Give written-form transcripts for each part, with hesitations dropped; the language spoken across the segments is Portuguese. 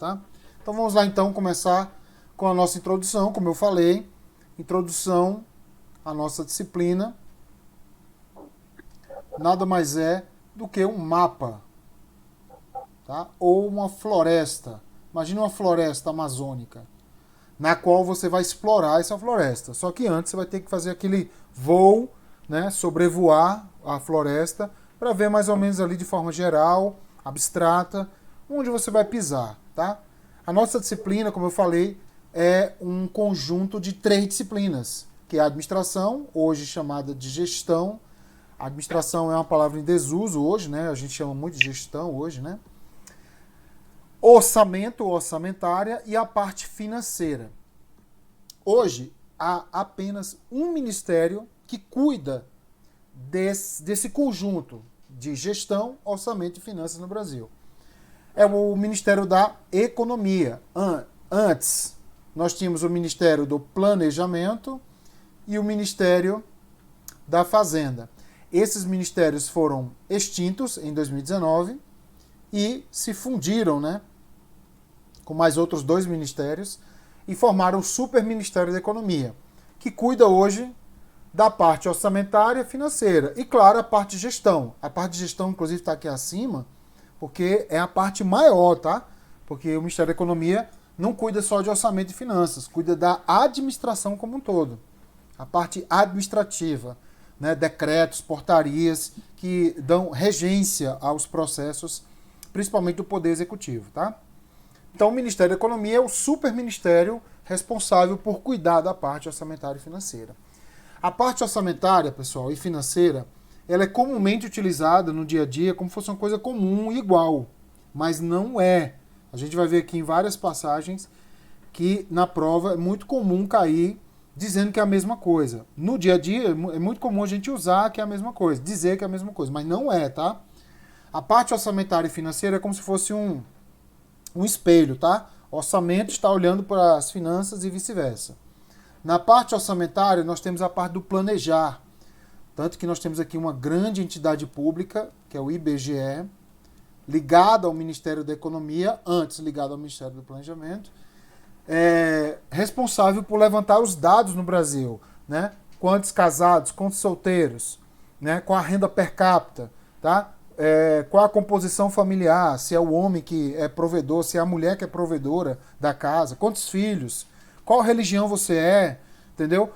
tá? Então vamos lá então começar com a nossa introdução, como eu falei, introdução à nossa disciplina nada mais é do que um mapa, tá? Ou uma floresta. Imagina uma floresta amazônica, na qual você vai explorar essa floresta. Só que antes você vai ter que fazer aquele voo, né, sobrevoar a floresta para ver mais ou menos ali de forma geral, abstrata, onde você vai pisar, tá? A nossa disciplina, como eu falei, é um conjunto de 3 disciplinas, que é a administração, hoje chamada de gestão. A administração é uma palavra em desuso hoje, né? A gente chama muito de gestão hoje, né? Orçamento, orçamentária e a parte financeira. Hoje, há apenas um ministério que cuida desse conjunto de gestão, orçamento e finanças no Brasil. É o Ministério da Economia. Antes, nós tínhamos o Ministério do Planejamento e o Ministério da Fazenda. Esses ministérios foram extintos em 2019 e se fundiram, né, com mais outros 2 ministérios e formaram o Super Ministério da Economia, que cuida hoje da parte orçamentária e financeira. E, claro, a parte de gestão. A parte de gestão, inclusive, está aqui acima, porque é a parte maior, tá? Porque o Ministério da Economia não cuida só de orçamento e finanças, cuida da administração como um todo. A parte administrativa, né? Decretos, portarias que dão regência aos processos, principalmente do Poder Executivo, tá? Então, o Ministério da Economia é o super ministério responsável por cuidar da parte orçamentária e financeira. A parte orçamentária, pessoal, e financeira, ela é comumente utilizada no dia a dia como se fosse uma coisa comum e igual, mas não é. A gente vai ver aqui em várias passagens que na prova é muito comum cair dizendo que é a mesma coisa. No dia a dia é muito comum a gente usar que é a mesma coisa, dizer que é a mesma coisa, mas não é, tá? A parte orçamentária e financeira é como se fosse um espelho, tá? O orçamento está olhando para as finanças e vice-versa. Na parte orçamentária, nós temos a parte do planejar. Tanto que nós temos aqui uma grande entidade pública, que é o IBGE, ligada ao Ministério da Economia, antes ligada ao Ministério do Planejamento, responsável por levantar os dados no Brasil, né? Quantos casados, quantos solteiros, né? Qual a renda per capita, tá? Qual a composição familiar, se é o homem que é provedor, se é a mulher que é provedora da casa, quantos filhos, qual religião você é, entendeu?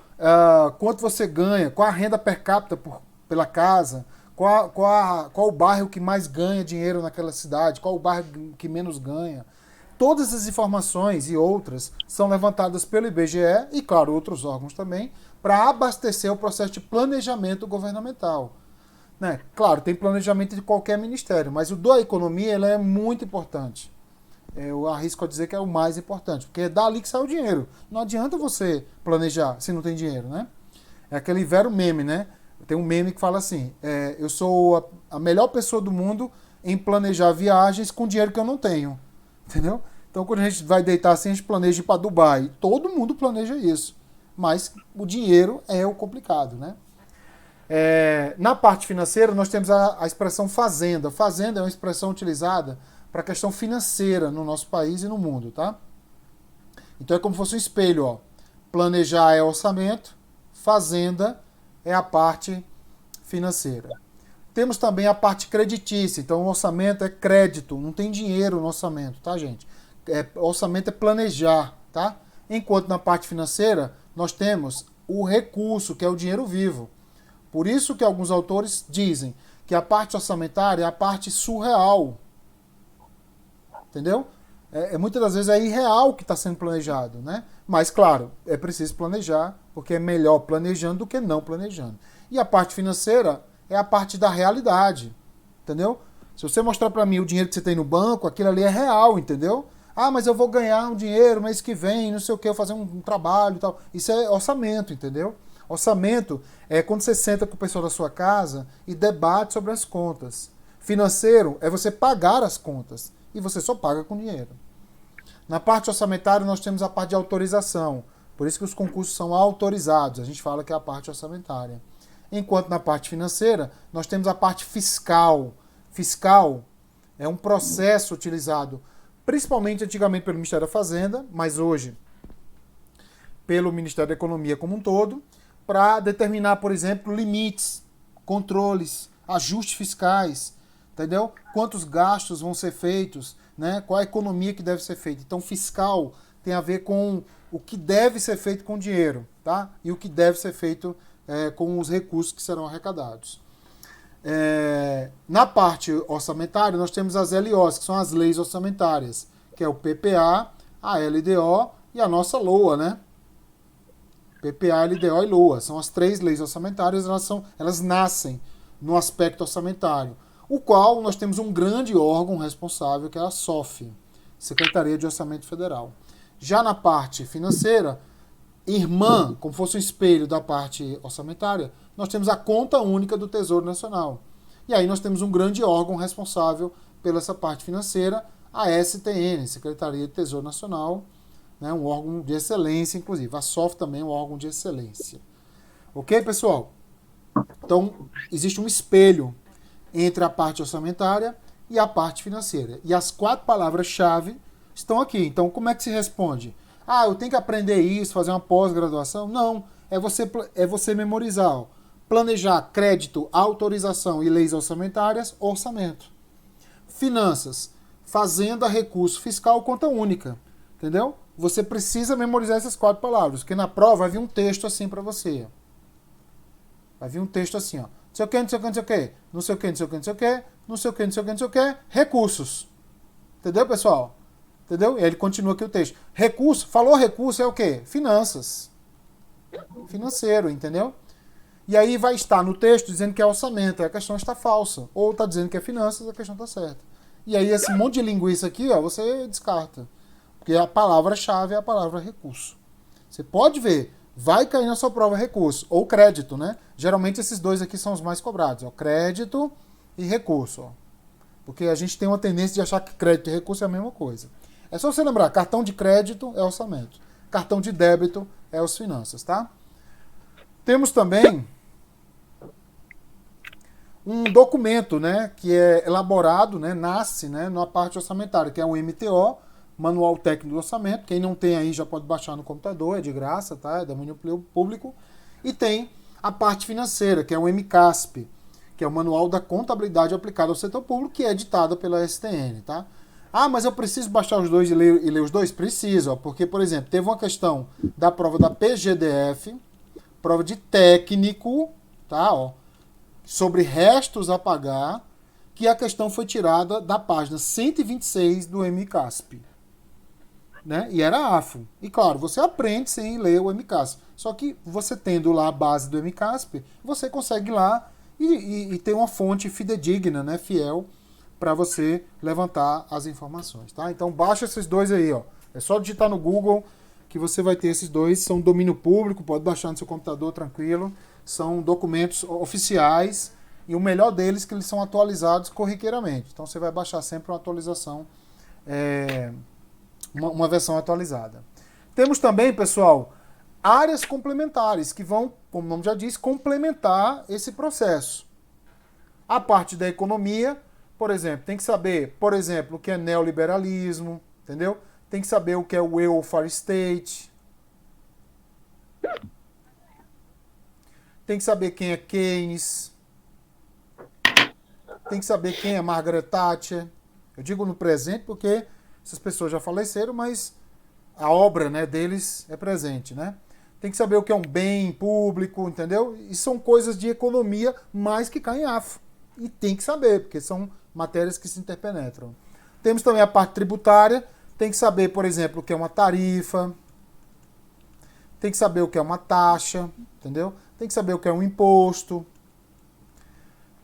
Quanto você ganha, qual a renda per capita pela casa, qual o bairro que mais ganha dinheiro naquela cidade, qual o bairro que menos ganha. Todas as informações e outras são levantadas pelo IBGE e, claro, outros órgãos também, para abastecer o processo de planejamento governamental. Né? Claro, tem planejamento de qualquer ministério, mas o da economia ele é muito importante. Eu arrisco a dizer que é o mais importante, porque é dali que sai o dinheiro. Não adianta você planejar se não tem dinheiro, né? É aquele velho meme, né? Tem um meme que fala assim, eu sou a melhor pessoa do mundo em planejar viagens com dinheiro que eu não tenho. Entendeu? Então, quando a gente vai deitar assim, a gente planeja ir para Dubai. Todo mundo planeja isso. Mas o dinheiro é o complicado, né? Na parte financeira, nós temos a expressão fazenda. Fazenda é uma expressão utilizada para a questão financeira no nosso país e no mundo, tá? Então é como se fosse um espelho, ó. Planejar é orçamento, fazenda é a parte financeira. Temos também a parte creditícia. Então o orçamento é crédito, não tem dinheiro no orçamento, tá, gente? Orçamento é planejar, tá? Enquanto na parte financeira, nós temos o recurso, que é o dinheiro vivo. Por isso que alguns autores dizem que a parte orçamentária é a parte surreal. Entendeu? Muitas das vezes é irreal o que está sendo planejado, né? Mas, claro, é preciso planejar, porque é melhor planejando do que não planejando. E a parte financeira é a parte da realidade, entendeu? Se você mostrar para mim o dinheiro que você tem no banco, aquilo ali é real, entendeu? Ah, mas eu vou ganhar um dinheiro mês que vem, não sei o que, eu vou fazer um trabalho e tal. Isso é orçamento, entendeu? Orçamento é quando você senta com o pessoal da sua casa e debate sobre as contas. Financeiro é você pagar as contas. E você só paga com dinheiro. Na parte orçamentária, nós temos a parte de autorização. Por isso que os concursos são autorizados. A gente fala que é a parte orçamentária. Enquanto na parte financeira, nós temos a parte fiscal. Fiscal é um processo utilizado principalmente antigamente pelo Ministério da Fazenda, mas hoje pelo Ministério da Economia como um todo, para determinar, por exemplo, limites, controles, ajustes fiscais, entendeu? Quantos gastos vão ser feitos, né? Qual a economia que deve ser feita. Então, fiscal tem a ver com o que deve ser feito com o dinheiro, tá? E o que deve ser feito com os recursos que serão arrecadados. Na parte orçamentária, nós temos as LOs, que são as leis orçamentárias, que é o PPA, a LDO e a nossa LOA, né? PPA, LDO e LOA. São as 3 leis orçamentárias, elas nascem no aspecto orçamentário, o qual nós temos um grande órgão responsável, que é a SOF, Secretaria de Orçamento Federal. Já na parte financeira, irmã, como fosse um espelho da parte orçamentária, nós temos a Conta Única do Tesouro Nacional. E aí nós temos um grande órgão responsável pela essa parte financeira, a STN, Secretaria de Tesouro Nacional, né, um órgão de excelência, inclusive. A SOF também é um órgão de excelência. Ok, pessoal? Então, existe um espelho entre a parte orçamentária e a parte financeira. E as 4 palavras-chave estão aqui. Então, como é que se responde? Ah, eu tenho que aprender isso, fazer uma pós-graduação? Não, é você memorizar. Ó. Planejar, crédito, autorização e leis orçamentárias, orçamento. Finanças, fazenda, recurso fiscal, conta única. Entendeu? Você precisa memorizar essas 4 palavras, porque na prova vai vir um texto assim para você. Vai vir um texto assim, ó. Não sei o que, não sei o que, não sei o que. Não sei o que, não sei o que, não sei o que. Não sei o que, não sei o que, não sei o que. Recursos. Entendeu, pessoal? Entendeu? E aí ele continua aqui o texto. Recurso, falou recurso é o quê? Finanças. Financeiro, entendeu? E aí vai estar no texto dizendo que é orçamento, a questão está falsa. Ou está dizendo que é finanças, a questão está certa. E aí esse monte de linguiça aqui, ó, você descarta. Porque a palavra-chave é a palavra recurso. Você pode ver, vai cair na sua prova recurso, ou crédito, né? Geralmente esses 2 aqui são os mais cobrados, ó, crédito e recurso. Ó. Porque a gente tem uma tendência de achar que crédito e recurso é a mesma coisa. É só você lembrar, cartão de crédito é orçamento, cartão de débito é as finanças, tá? Temos também um documento, né, que é elaborado, né, nasce, né, na parte orçamentária, que é um MTO, Manual Técnico do Orçamento. Quem não tem aí já pode baixar no computador, é de graça, tá? É domínio público. E tem a parte financeira, que é o MCASP, que é o Manual da Contabilidade Aplicada ao Setor Público, que é editada pela STN, tá? Ah, mas eu preciso baixar os 2 e ler os 2? Preciso, ó, porque, por exemplo, teve uma questão da prova da PGDF, prova de técnico, tá? Ó, sobre restos a pagar, que a questão foi tirada da página 126 do MCASP. Né? E era AFO. E claro, você aprende sem ler o MCASP. Só que você tendo lá a base do MCASP, você consegue ir lá e ter uma fonte fidedigna, né? Fiel, para você levantar as informações. Tá? Então baixa esses 2 aí. Ó. É só digitar no Google que você vai ter esses 2. São domínio público, pode baixar no seu computador tranquilo. São documentos oficiais e o melhor deles é que eles são atualizados corriqueiramente. Então você vai baixar sempre uma atualização, uma versão atualizada. Temos também, pessoal, áreas complementares que vão, como o nome já diz, complementar esse processo. A parte da economia, por exemplo, tem que saber, por exemplo, o que é neoliberalismo, entendeu? Tem que saber o que é o welfare state. Tem que saber quem é Keynes. Tem que saber quem é Margaret Thatcher. Eu digo no presente porque essas pessoas já faleceram, mas a obra, né, deles é presente, né? Tem que saber o que é um bem público, entendeu? E são coisas de economia, mais que caem em AFO. E tem que saber, porque são matérias que se interpenetram. Temos também a parte tributária. Tem que saber, por exemplo, o que é uma tarifa. Tem que saber o que é uma taxa, entendeu? Tem que saber o que é um imposto.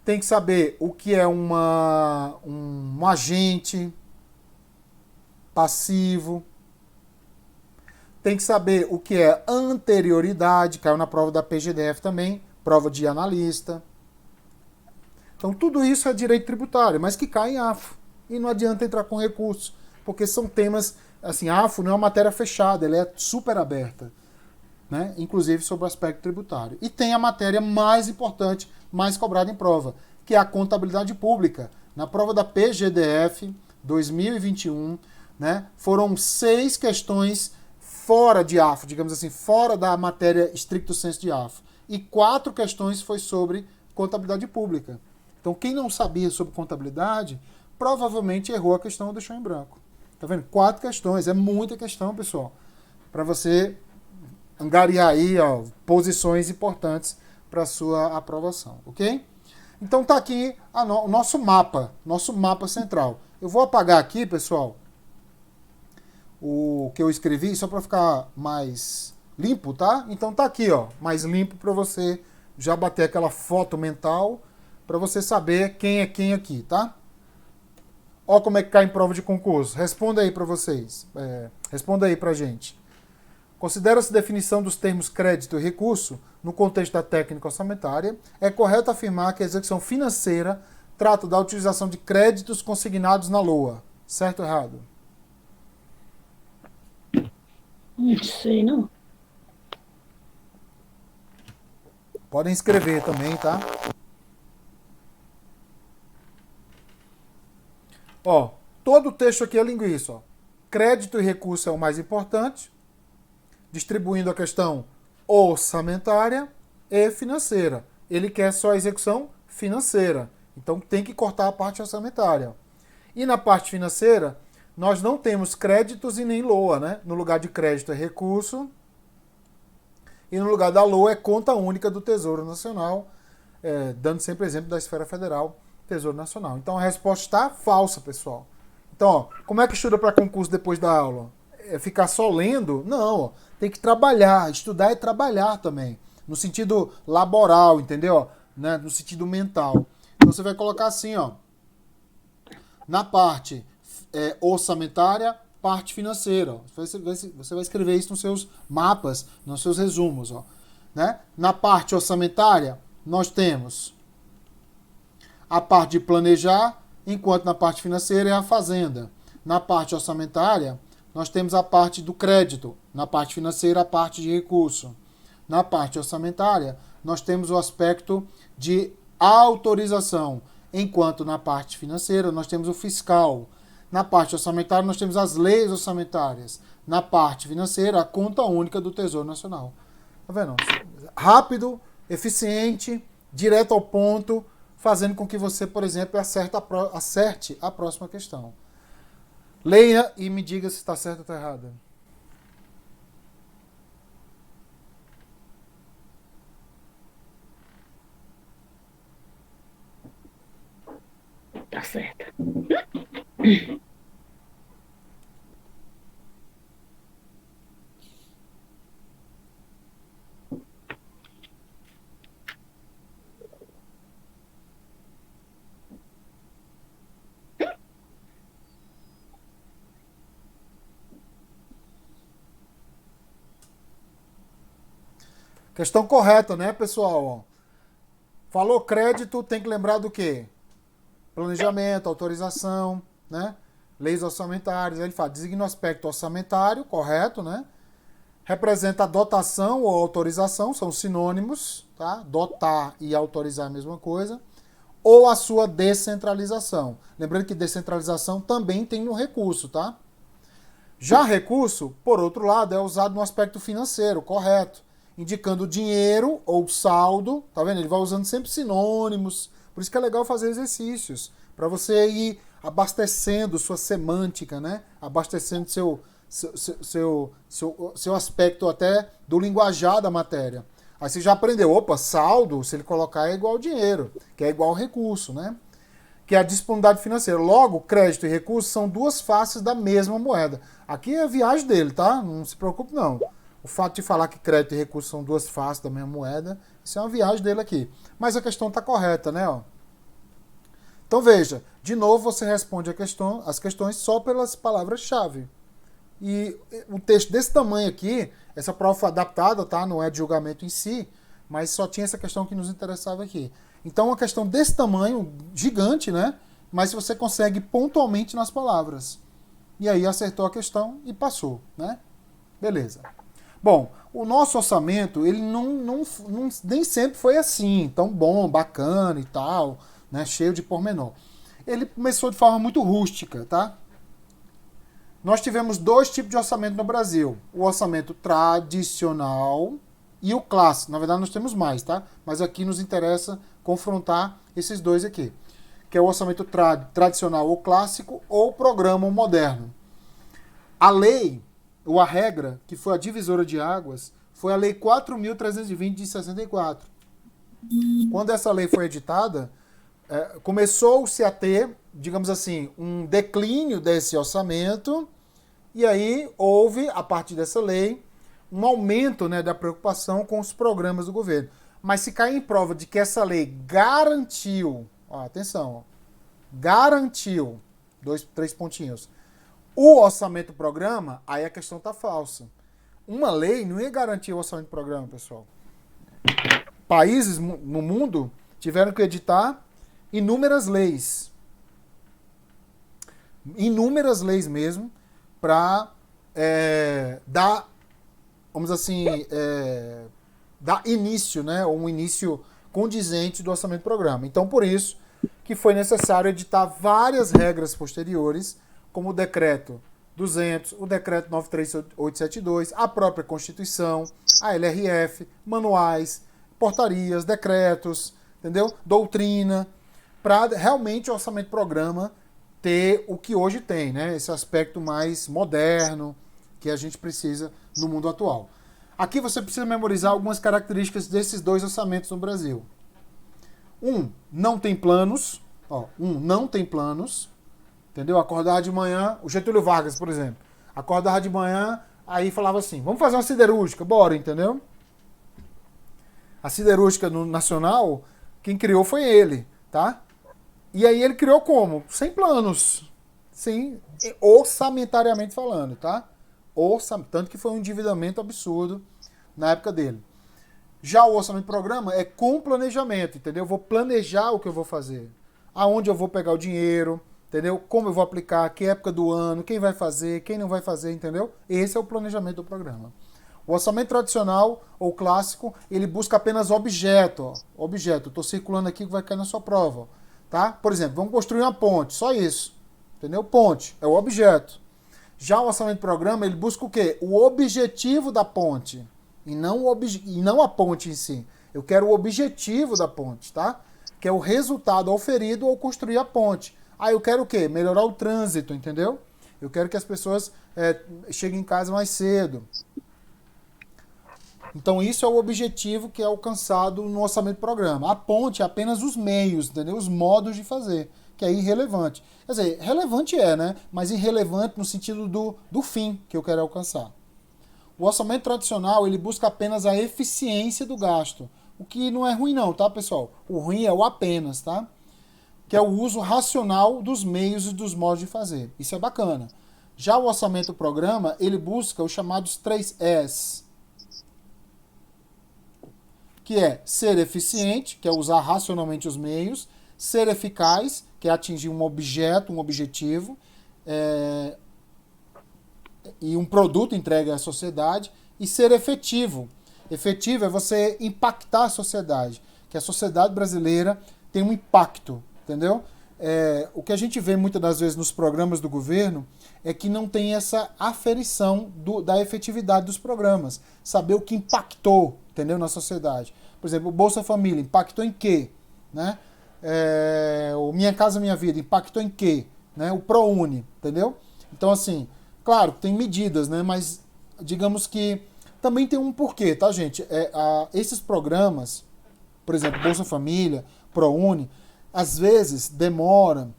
Tem que saber o que é um agente passivo. Tem que saber o que é anterioridade, caiu na prova da PGDF também, prova de analista. Então tudo isso é direito tributário, mas que cai em AFO. E não adianta entrar com recurso, porque são temas, assim, AFO não é uma matéria fechada, ela é super aberta, né? Inclusive sobre o aspecto tributário. E tem a matéria mais importante, mais cobrada em prova, que é a contabilidade pública. Na prova da PGDF 2021, né? Foram 6 questões fora de AFO, digamos assim, fora da matéria stricto sensu de AFO. E 4 questões foi sobre contabilidade pública. Então, quem não sabia sobre contabilidade, provavelmente errou a questão ou deixou em branco. Tá vendo? 4 questões, é muita questão, pessoal, para você angariar aí, ó, posições importantes para sua aprovação, ok? Então tá aqui o nosso mapa central. Eu vou apagar aqui, pessoal, o que eu escrevi, só para ficar mais limpo, tá? Então tá aqui, ó, mais limpo para você já bater aquela foto mental, para você saber quem é quem aqui, tá? Ó como é que cai em prova de concurso. Responda aí para vocês. Responda aí pra gente. Considera-se definição dos termos crédito e recurso no contexto da técnica orçamentária. É correto afirmar que a execução financeira trata da utilização de créditos consignados na LOA. Certo ou errado? Não sei, não. Podem escrever também, tá? Ó, todo o texto aqui é linguiça. Ó. Crédito e recurso é o mais importante, distribuindo a questão orçamentária e financeira. Ele quer só a execução financeira. Então tem que cortar a parte orçamentária. E na parte financeira, nós não temos créditos e nem LOA, né? No lugar de crédito é recurso. E no lugar da LOA é conta única do Tesouro Nacional, dando sempre exemplo da esfera federal, Tesouro Nacional. Então a resposta está falsa, pessoal. Então, ó, como é que estuda para concurso depois da aula? Ficar só lendo? Não, ó, tem que trabalhar. Estudar é trabalhar também. No sentido laboral, entendeu? Né? No sentido mental. Então você vai colocar assim, ó. Na parte orçamentária, parte financeira. Ó. Você vai escrever isso nos seus mapas, nos seus resumos. Ó. Né? Na parte orçamentária, nós temos a parte de planejar, enquanto na parte financeira é a fazenda. Na parte orçamentária, nós temos a parte do crédito. Na parte financeira, a parte de recurso. Na parte orçamentária, nós temos o aspecto de autorização, enquanto na parte financeira nós temos o fiscal. Na parte orçamentária nós temos as leis orçamentárias. Na parte financeira, a conta única do Tesouro Nacional. Tá vendo? Rápido, eficiente, direto ao ponto, fazendo com que você, por exemplo, acerte a próxima questão. Leia e me diga se está certo ou está errado. Tá certo. Questão correta, né, pessoal? Falou crédito, tem que lembrar do quê? Planejamento, autorização, né? Leis orçamentárias. Aí ele fala, designa o aspecto orçamentário, correto, né? Representa a dotação ou autorização, são sinônimos, tá? Dotar e autorizar é a mesma coisa. Ou a sua descentralização. Lembrando que descentralização também tem no recurso, tá? Já recurso, por outro lado, é usado no aspecto financeiro, correto? Indicando dinheiro ou saldo, tá vendo? Ele vai usando sempre sinônimos. Por isso que é legal fazer exercícios, para você ir abastecendo sua semântica, né? Abastecendo seu aspecto até do linguajar da matéria. Aí você já aprendeu, opa, saldo, se ele colocar é igual dinheiro, que é igual recurso, né? Que é a disponibilidade financeira. Logo, crédito e recurso são duas faces da mesma moeda. Aqui é a viagem dele, tá? Não se preocupe, não. O fato de falar que crédito e recurso são duas faces da mesma moeda, isso é uma viagem dele aqui. Mas a questão está correta, né? Ó. Então veja, de novo você responde as questões só pelas palavras-chave. E um texto desse tamanho aqui, essa prova foi adaptada, tá? Não é de julgamento em si, mas só tinha essa questão que nos interessava aqui. Então uma questão desse tamanho, gigante, né? Mas você consegue pontualmente nas palavras. E aí acertou a questão e passou, né? Beleza. Bom, o nosso orçamento, ele nem sempre foi assim, tão bom, bacana e tal, né, cheio de pormenor. Ele começou de forma muito rústica, tá? nós tivemos dois tipos de orçamento no Brasil. O orçamento tradicional e o clássico. Na verdade, nós temos mais, tá? Mas aqui nos interessa confrontar esses dois aqui. Que é o orçamento tradicional ou clássico ou o programa moderno. A lei, ou a regra, que foi a divisora de águas, foi a Lei 4.320 de 64. Quando essa lei foi editada, começou-se a ter, digamos assim, um declínio desse orçamento, e aí houve, a partir dessa lei, um aumento, né, da preocupação com os programas do governo. Mas se cair em prova de que essa lei garantiu, ó, atenção, ó, garantiu, 3 pontinhos, o orçamento do programa, aí a questão está falsa. Uma lei não ia garantir o orçamento do programa, pessoal. Países no mundo tiveram que editar inúmeras leis mesmo, para dar, vamos assim, dar início, né, um início condizente do orçamento do programa. Então, por isso que foi necessário editar várias regras posteriores, como o decreto 200, o decreto 93872, a própria Constituição, a LRF, manuais, portarias, decretos, entendeu? Doutrina, para realmente o orçamento do programa ter o que hoje tem, né? Esse aspecto mais moderno que a gente precisa no mundo atual. Aqui você precisa memorizar algumas características desses dois orçamentos no Brasil. Não tem planos. Não tem planos. Entendeu? Acordar de manhã, o Getúlio Vargas, por exemplo. Acordava de manhã, aí falava assim, vamos fazer uma siderúrgica, bora, entendeu? A siderúrgica no nacional, quem criou foi ele, tá? E aí ele criou como? Sem planos. Sim, orçamentariamente falando, tá? Tanto que foi um endividamento absurdo na época dele. Já o orçamento do programa é com planejamento, entendeu? Eu vou planejar o que eu vou fazer. Aonde eu vou pegar o dinheiro, entendeu? Como eu vou aplicar, que época do ano, quem vai fazer, quem não vai fazer, entendeu? Esse é o planejamento do programa. O orçamento tradicional ou clássico, ele busca apenas objeto. Ó. Objeto, estou circulando aqui que vai cair na sua prova. Tá? Por exemplo, vamos construir uma ponte, só isso. Entendeu? Ponte, é o objeto. Já o orçamento do programa, ele busca o quê? O objetivo da ponte. E não a ponte em si. Eu quero o objetivo da ponte, tá? Que é o resultado auferido ao construir a ponte. Ah, eu quero o quê? Melhorar o trânsito, entendeu? Eu quero que as pessoas cheguem em casa mais cedo. Então isso é o objetivo que é alcançado no orçamento do programa. A ponte é apenas os meios, entendeu? Os modos de fazer, que é irrelevante. Quer dizer, relevante né? Mas irrelevante no sentido do fim que eu quero alcançar. O orçamento tradicional, ele busca apenas a eficiência do gasto. O que não é ruim não, tá, pessoal? O ruim é o apenas, tá? Que é o uso racional dos meios e dos modos de fazer. Isso é bacana. Já o orçamento do programa, ele busca os chamados 3 Es. Que é ser eficiente, que é usar racionalmente os meios, ser eficaz, que é atingir um objeto, um objetivo, e um produto entregue à sociedade, e ser efetivo. Efetivo é você impactar a sociedade, que a sociedade brasileira tem um impacto, entendeu? O que a gente vê muitas das vezes nos programas do governo é que não tem essa aferição da efetividade dos programas, saber o que impactou, entendeu, na sociedade. Por exemplo, o Bolsa Família impactou em quê? Né? O Minha Casa Minha Vida impactou em quê? Né? O ProUni, entendeu? Então, assim, claro, tem medidas, né? Mas digamos que também tem um porquê, tá, gente? Esses programas, por exemplo, Bolsa Família, ProUni, às vezes demora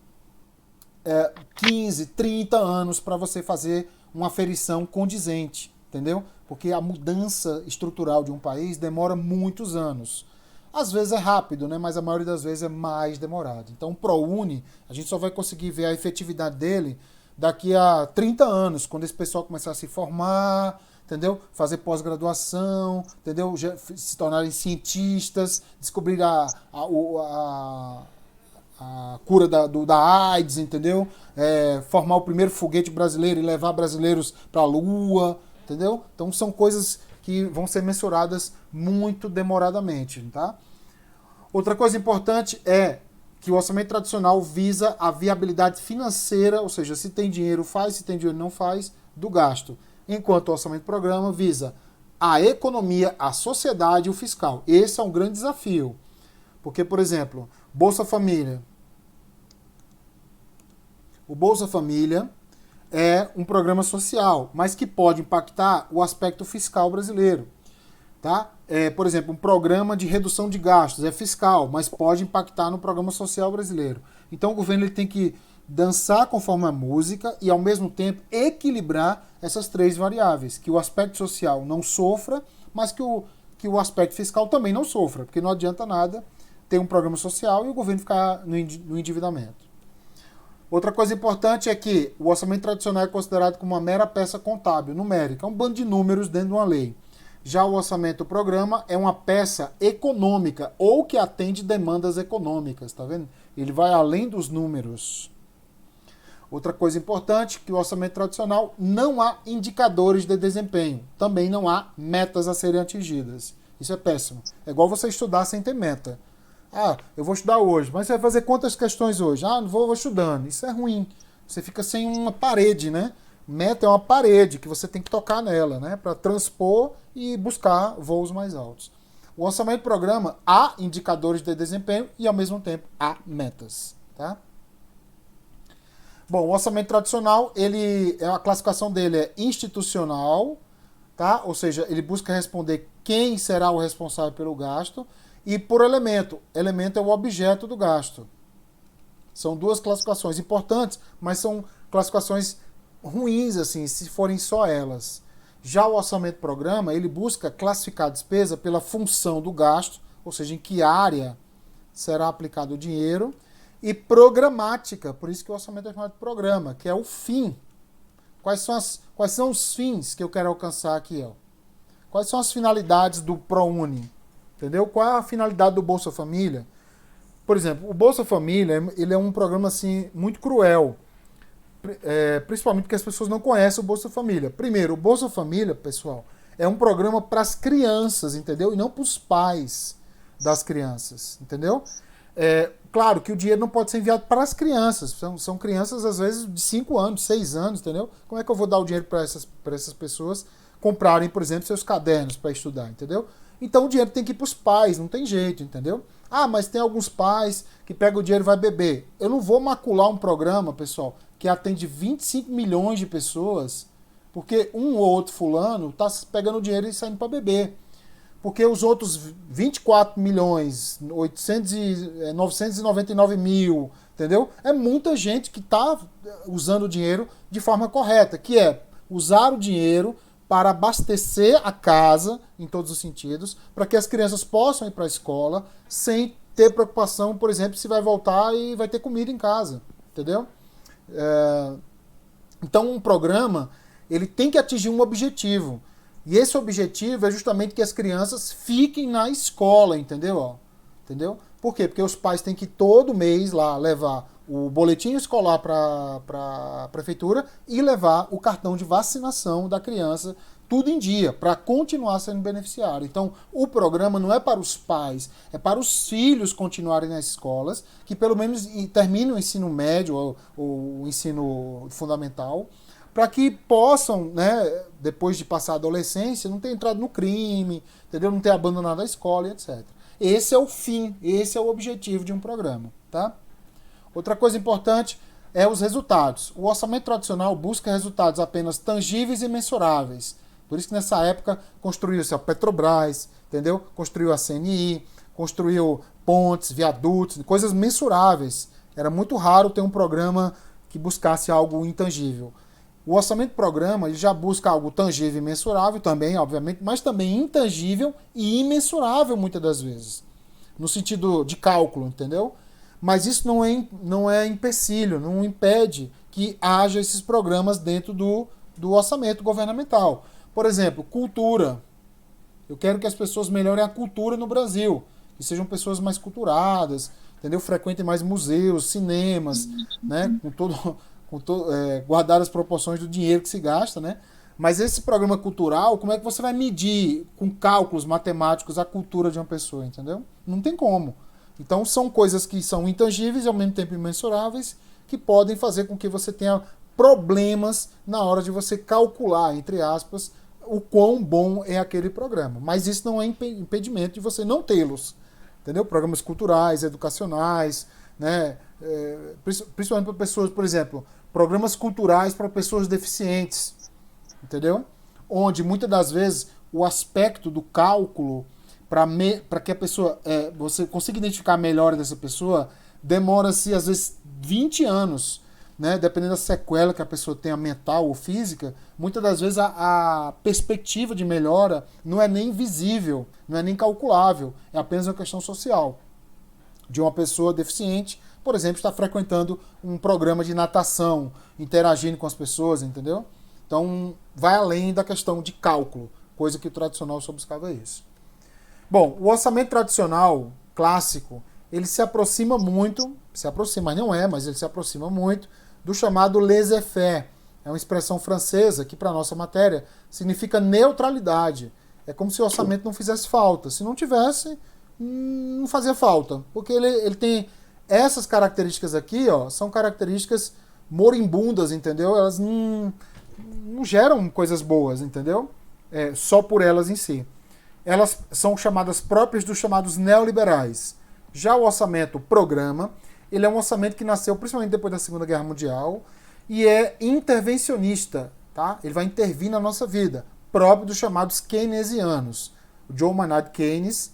15, 30 anos para você fazer uma aferição condizente, entendeu? Porque a mudança estrutural de um país demora muitos anos. Às vezes é rápido, né? Mas a maioria das vezes é mais demorado. Então o ProUni, a gente só vai conseguir ver a efetividade dele daqui a 30 anos, quando esse pessoal começar a se formar, entendeu? Fazer pós-graduação, entendeu? Se tornarem cientistas, descobrir a cura da AIDS, entendeu? Formar o primeiro foguete brasileiro e levar brasileiros para a Lua, entendeu? Então são coisas que vão ser mensuradas muito demoradamente, tá? Outra coisa importante é que o orçamento tradicional visa a viabilidade financeira, ou seja, se tem dinheiro faz, se tem dinheiro não faz, do gasto. Enquanto o orçamento programa visa a economia, a sociedade e o fiscal. Esse é um grande desafio. Porque, por exemplo, Bolsa Família. O Bolsa Família é um programa social, mas que pode impactar o aspecto fiscal brasileiro. Tá? Por exemplo, um programa de redução de gastos é fiscal, mas pode impactar no programa social brasileiro. Então o governo ele tem que dançar conforme a música e, ao mesmo tempo, equilibrar essas três variáveis. Que o aspecto social não sofra, mas que o aspecto fiscal também não sofra, porque não adianta nada ter um programa social e o governo ficar no endividamento. Outra coisa importante é que o orçamento tradicional é considerado como uma mera peça contábil, numérica, é um bando de números dentro de uma lei. Já o orçamento programa é uma peça econômica ou que atende demandas econômicas, tá vendo? Ele vai além dos números. Outra coisa importante que o orçamento tradicional não há indicadores de desempenho, também não há metas a serem atingidas. Isso é péssimo. É igual você estudar sem ter meta. Ah, eu vou estudar hoje, mas você vai fazer quantas questões hoje? Ah, não vou estudando. Isso é ruim. Você fica sem uma parede, né? Meta é uma parede que você tem que tocar nela, né? Para transpor e buscar voos mais altos. O orçamento programa há indicadores de desempenho e, ao mesmo tempo, há metas, tá? Bom, o orçamento tradicional, a classificação dele é institucional, tá? Ou seja, ele busca responder quem será o responsável pelo gasto, e por elemento. Elemento é o objeto do gasto. São duas classificações importantes, mas são classificações ruins, assim, se forem só elas. Já o orçamento programa, ele busca classificar a despesa pela função do gasto, ou seja, em que área será aplicado o dinheiro, e programática, por isso que o orçamento é chamado de programa, que é o fim. Quais são os fins que eu quero alcançar aqui? Ó? Quais são as finalidades do ProUni? Entendeu? Qual é a finalidade do Bolsa Família? Por exemplo, o Bolsa Família ele é um programa assim, muito cruel. Principalmente porque as pessoas não conhecem o Bolsa Família. Primeiro, o Bolsa Família, pessoal, é um programa para as crianças, entendeu? E não para os pais das crianças, entendeu? Claro que o dinheiro não pode ser enviado para as crianças. São crianças, às vezes, de 5 anos, 6 anos, entendeu? Como é que eu vou dar o dinheiro para essas pessoas comprarem, por exemplo, seus cadernos para estudar, entendeu? Então o dinheiro tem que ir para os pais, não tem jeito, entendeu? Ah, mas tem alguns pais que pegam o dinheiro e vai beber. Eu não vou macular um programa, pessoal, que atende 25 milhões de pessoas, porque um ou outro fulano está pegando o dinheiro e saindo para beber. Porque os outros 24 milhões, 999 mil, entendeu? É muita gente que está usando o dinheiro de forma correta, que é usar o dinheiro para abastecer a casa, em todos os sentidos, para que as crianças possam ir para a escola sem ter preocupação, por exemplo, se vai voltar e vai ter comida em casa, entendeu? Então, um programa ele tem que atingir um objetivo. E esse objetivo é justamente que as crianças fiquem na escola, entendeu? Entendeu? Por quê? Porque os pais têm que todo mês lá levar o boletim escolar para a prefeitura e levar o cartão de vacinação da criança, tudo em dia, para continuar sendo beneficiário. Então, o programa não é para os pais, é para os filhos continuarem nas escolas, que pelo menos terminem o ensino médio ou o ensino fundamental, para que possam, né, depois de passar a adolescência, não ter entrado no crime, entendeu? Não ter abandonado a escola, etc. Esse é o fim, esse é o objetivo de um programa, tá? Outra coisa importante é os resultados. O orçamento tradicional busca resultados apenas tangíveis e mensuráveis. Por isso que nessa época construiu-se a Petrobras, entendeu? Construiu a CNI, construiu pontes, viadutos, coisas mensuráveis. Era muito raro ter um programa que buscasse algo intangível. O orçamento programa ele já busca algo tangível e mensurável também, obviamente, mas também intangível e imensurável muitas das vezes. No sentido de cálculo, entendeu? Mas isso não é empecilho, não impede que haja esses programas dentro do orçamento governamental. Por exemplo, cultura. Eu quero que as pessoas melhorem a cultura no Brasil, que sejam pessoas mais culturadas, entendeu? Frequentem mais museus, cinemas, né? Guardar as proporções do dinheiro que se gasta, né? Mas esse programa cultural, como é que você vai medir com cálculos matemáticos a cultura de uma pessoa, entendeu? Não tem como. Então são coisas que são intangíveis e ao mesmo tempo imensuráveis, que podem fazer com que você tenha problemas na hora de você calcular, entre aspas, o quão bom é aquele programa. Mas isso não é impedimento de você não tê-los. Entendeu? Programas culturais, educacionais, né? Principalmente para pessoas, por exemplo, programas culturais para pessoas deficientes. Entendeu? Onde muitas das vezes o aspecto do cálculo para que a pessoa, você consiga identificar a melhora dessa pessoa, demora-se às vezes 20 anos, né? Dependendo da sequela que a pessoa tenha mental ou física, muitas das vezes a perspectiva de melhora não é nem visível, não é nem calculável, é apenas uma questão social. De uma pessoa deficiente, por exemplo, estar frequentando um programa de natação, interagindo com as pessoas, entendeu? Então, vai além da questão de cálculo, coisa que o tradicional só buscava isso. Bom, o orçamento tradicional, clássico, ele se aproxima muito, mas não é, mas ele se aproxima muito do chamado laissez-faire. É uma expressão francesa que, para a nossa matéria, significa neutralidade. É como se o orçamento não fizesse falta. Se não tivesse, não fazia falta. Porque ele tem essas características aqui, ó, são características moribundas, entendeu? Elas não geram coisas boas, entendeu? Só por elas em si. Elas são chamadas próprias dos chamados neoliberais. Já o orçamento programa, ele é um orçamento que nasceu principalmente depois da Segunda Guerra Mundial e é intervencionista, tá? Ele vai intervir na nossa vida, próprio dos chamados keynesianos. O John Maynard Keynes,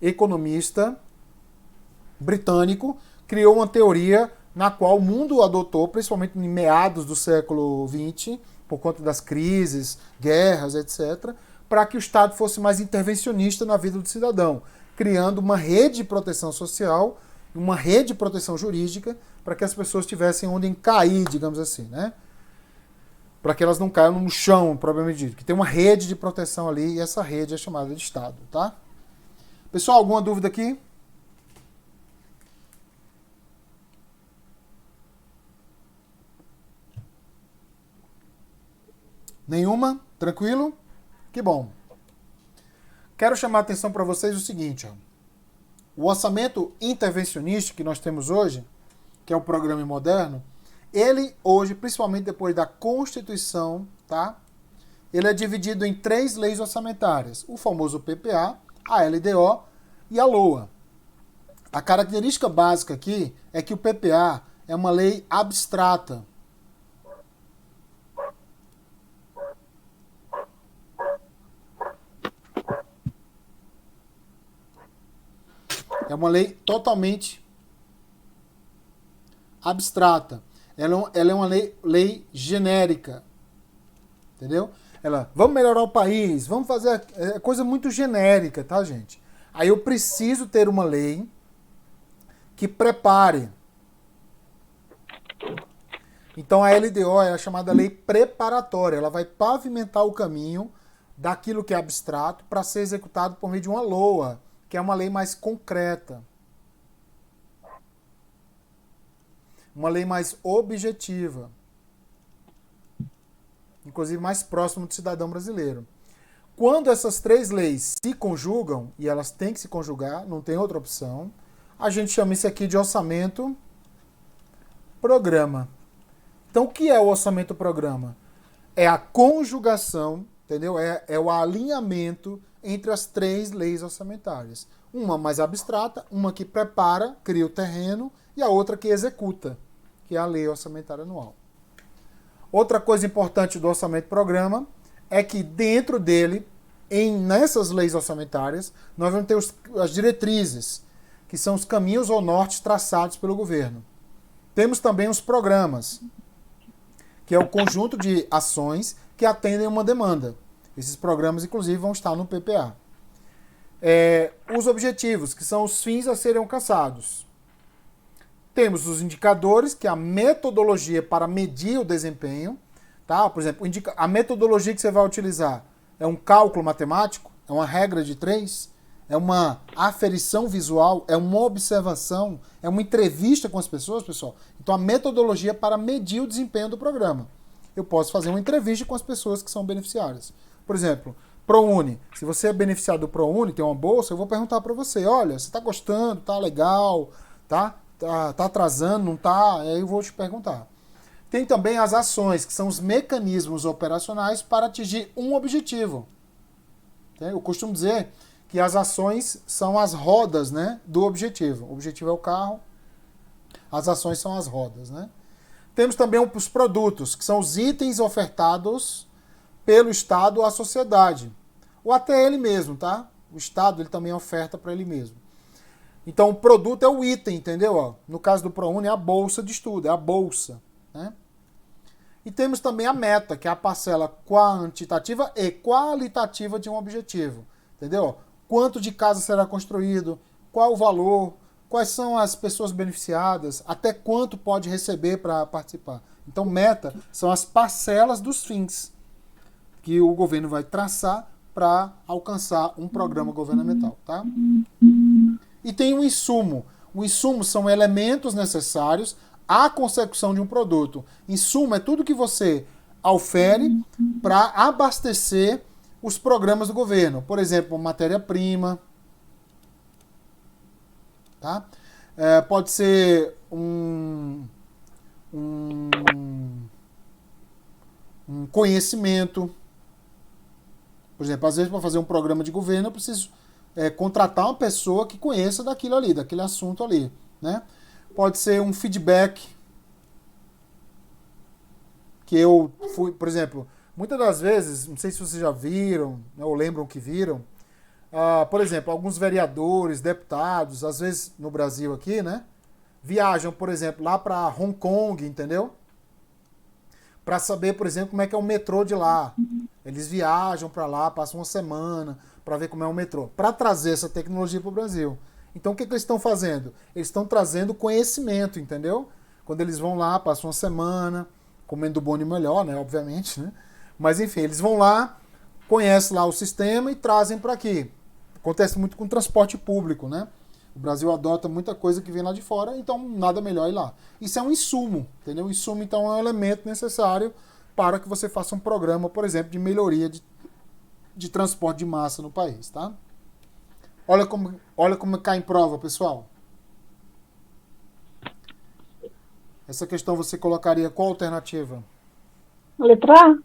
economista britânico, criou uma teoria na qual o mundo adotou, principalmente em meados do século XX, por conta das crises, guerras, etc., para que o Estado fosse mais intervencionista na vida do cidadão, criando uma rede de proteção social, uma rede de proteção jurídica, para que as pessoas tivessem onde cair, digamos assim, né? Para que elas não caiam no chão, propriamente dito. Que tem uma rede de proteção ali, e essa rede é chamada de Estado, tá? Pessoal, alguma dúvida aqui? Nenhuma? Tranquilo? Que bom. Quero chamar a atenção para vocês o seguinte, ó. O orçamento intervencionista que nós temos hoje, que é o programa moderno, ele hoje, principalmente depois da Constituição, tá? Ele é dividido em 3 leis orçamentárias, o famoso PPA, a LDO e a LOA. A característica básica aqui é que o PPA é uma lei abstrata. É uma lei totalmente abstrata. Ela é uma lei genérica. Entendeu? Vamos melhorar o país, vamos fazer... É coisa muito genérica, tá, gente? Aí eu preciso ter uma lei que prepare. Então a LDO é a chamada lei preparatória. Ela vai pavimentar o caminho daquilo que é abstrato para ser executado por meio de uma LOA, que é uma lei mais concreta. Uma lei mais objetiva. Inclusive mais próximo do cidadão brasileiro. Quando essas 3 leis se conjugam, e elas têm que se conjugar, não tem outra opção, a gente chama isso aqui de orçamento programa. Então o que é o orçamento programa? É a conjugação, entendeu? É o alinhamento entre as 3 leis orçamentárias. Uma mais abstrata, uma que prepara, cria o terreno, e a outra que executa, que é a lei orçamentária anual. Outra coisa importante do orçamento programa é que dentro dele, nessas leis orçamentárias, nós vamos ter as diretrizes, que são os caminhos ou nortes traçados pelo governo. Temos também os programas, que é o conjunto de ações que atendem uma demanda. Esses programas, inclusive, vão estar no PPA. Os objetivos, que são os fins a serem alcançados. Temos os indicadores, que é a metodologia para medir o desempenho. Tá? Por exemplo, a metodologia que você vai utilizar é um cálculo matemático, é uma regra de 3, é uma aferição visual, é uma observação, é uma entrevista com as pessoas, pessoal. Então, a metodologia é para medir o desempenho do programa. Eu posso fazer uma entrevista com as pessoas que são beneficiárias. Por exemplo, ProUni. Se você é beneficiado do ProUni, tem uma bolsa, eu vou perguntar para você, olha, você está gostando, tá legal, tá atrasando, não tá? Aí eu vou te perguntar. Tem também as ações, que são os mecanismos operacionais para atingir um objetivo. Eu costumo dizer que as ações são as rodas, né, do objetivo. O objetivo é o carro, as ações são as rodas, né? Temos também os produtos, que são os itens ofertados pelo Estado à sociedade. Ou até ele mesmo, tá? O Estado ele também oferta para ele mesmo. Então o produto é o item, entendeu? No caso do ProUni é a bolsa de estudo, é a bolsa, né? E temos também a meta, que é a parcela quantitativa e qualitativa de um objetivo. Entendeu? Quanto de casa será construído, qual o valor, quais são as pessoas beneficiadas, até quanto pode receber para participar. Então, meta são as parcelas dos fins que o governo vai traçar para alcançar um programa governamental. Tá? E tem um insumo. O insumo são elementos necessários à consecução de um produto. Insumo é tudo que você ofere para abastecer os programas do governo. Por exemplo, matéria-prima. Tá? Pode ser um conhecimento. Por exemplo, às vezes para fazer um programa de governo eu preciso contratar uma pessoa que conheça daquilo ali, daquele assunto ali, né? Pode ser um feedback que eu fui, por exemplo, muitas das vezes, não sei se vocês já viram, né, ou lembram que viram, por exemplo, alguns vereadores, deputados, às vezes no Brasil aqui, né, viajam, por exemplo, lá para Hong Kong, entendeu? Para saber, por exemplo, como é que é o metrô de lá. Eles viajam para lá, passam uma semana para ver como é o metrô, para trazer essa tecnologia para o Brasil. Então o que eles estão fazendo? Eles estão trazendo conhecimento, entendeu? Quando eles vão lá, passam uma semana, comendo bom e melhor, né? Obviamente, né? Mas enfim, eles vão lá, conhecem lá o sistema e trazem para aqui. Acontece muito com o transporte público, né? O Brasil adota muita coisa que vem lá de fora, então nada melhor ir lá. Isso é um insumo, entendeu? O insumo, então, é um elemento necessário para que você faça um programa, por exemplo, de melhoria de transporte de massa no país, tá? Olha como cai em prova, pessoal. Essa questão você colocaria qual alternativa? A letra A.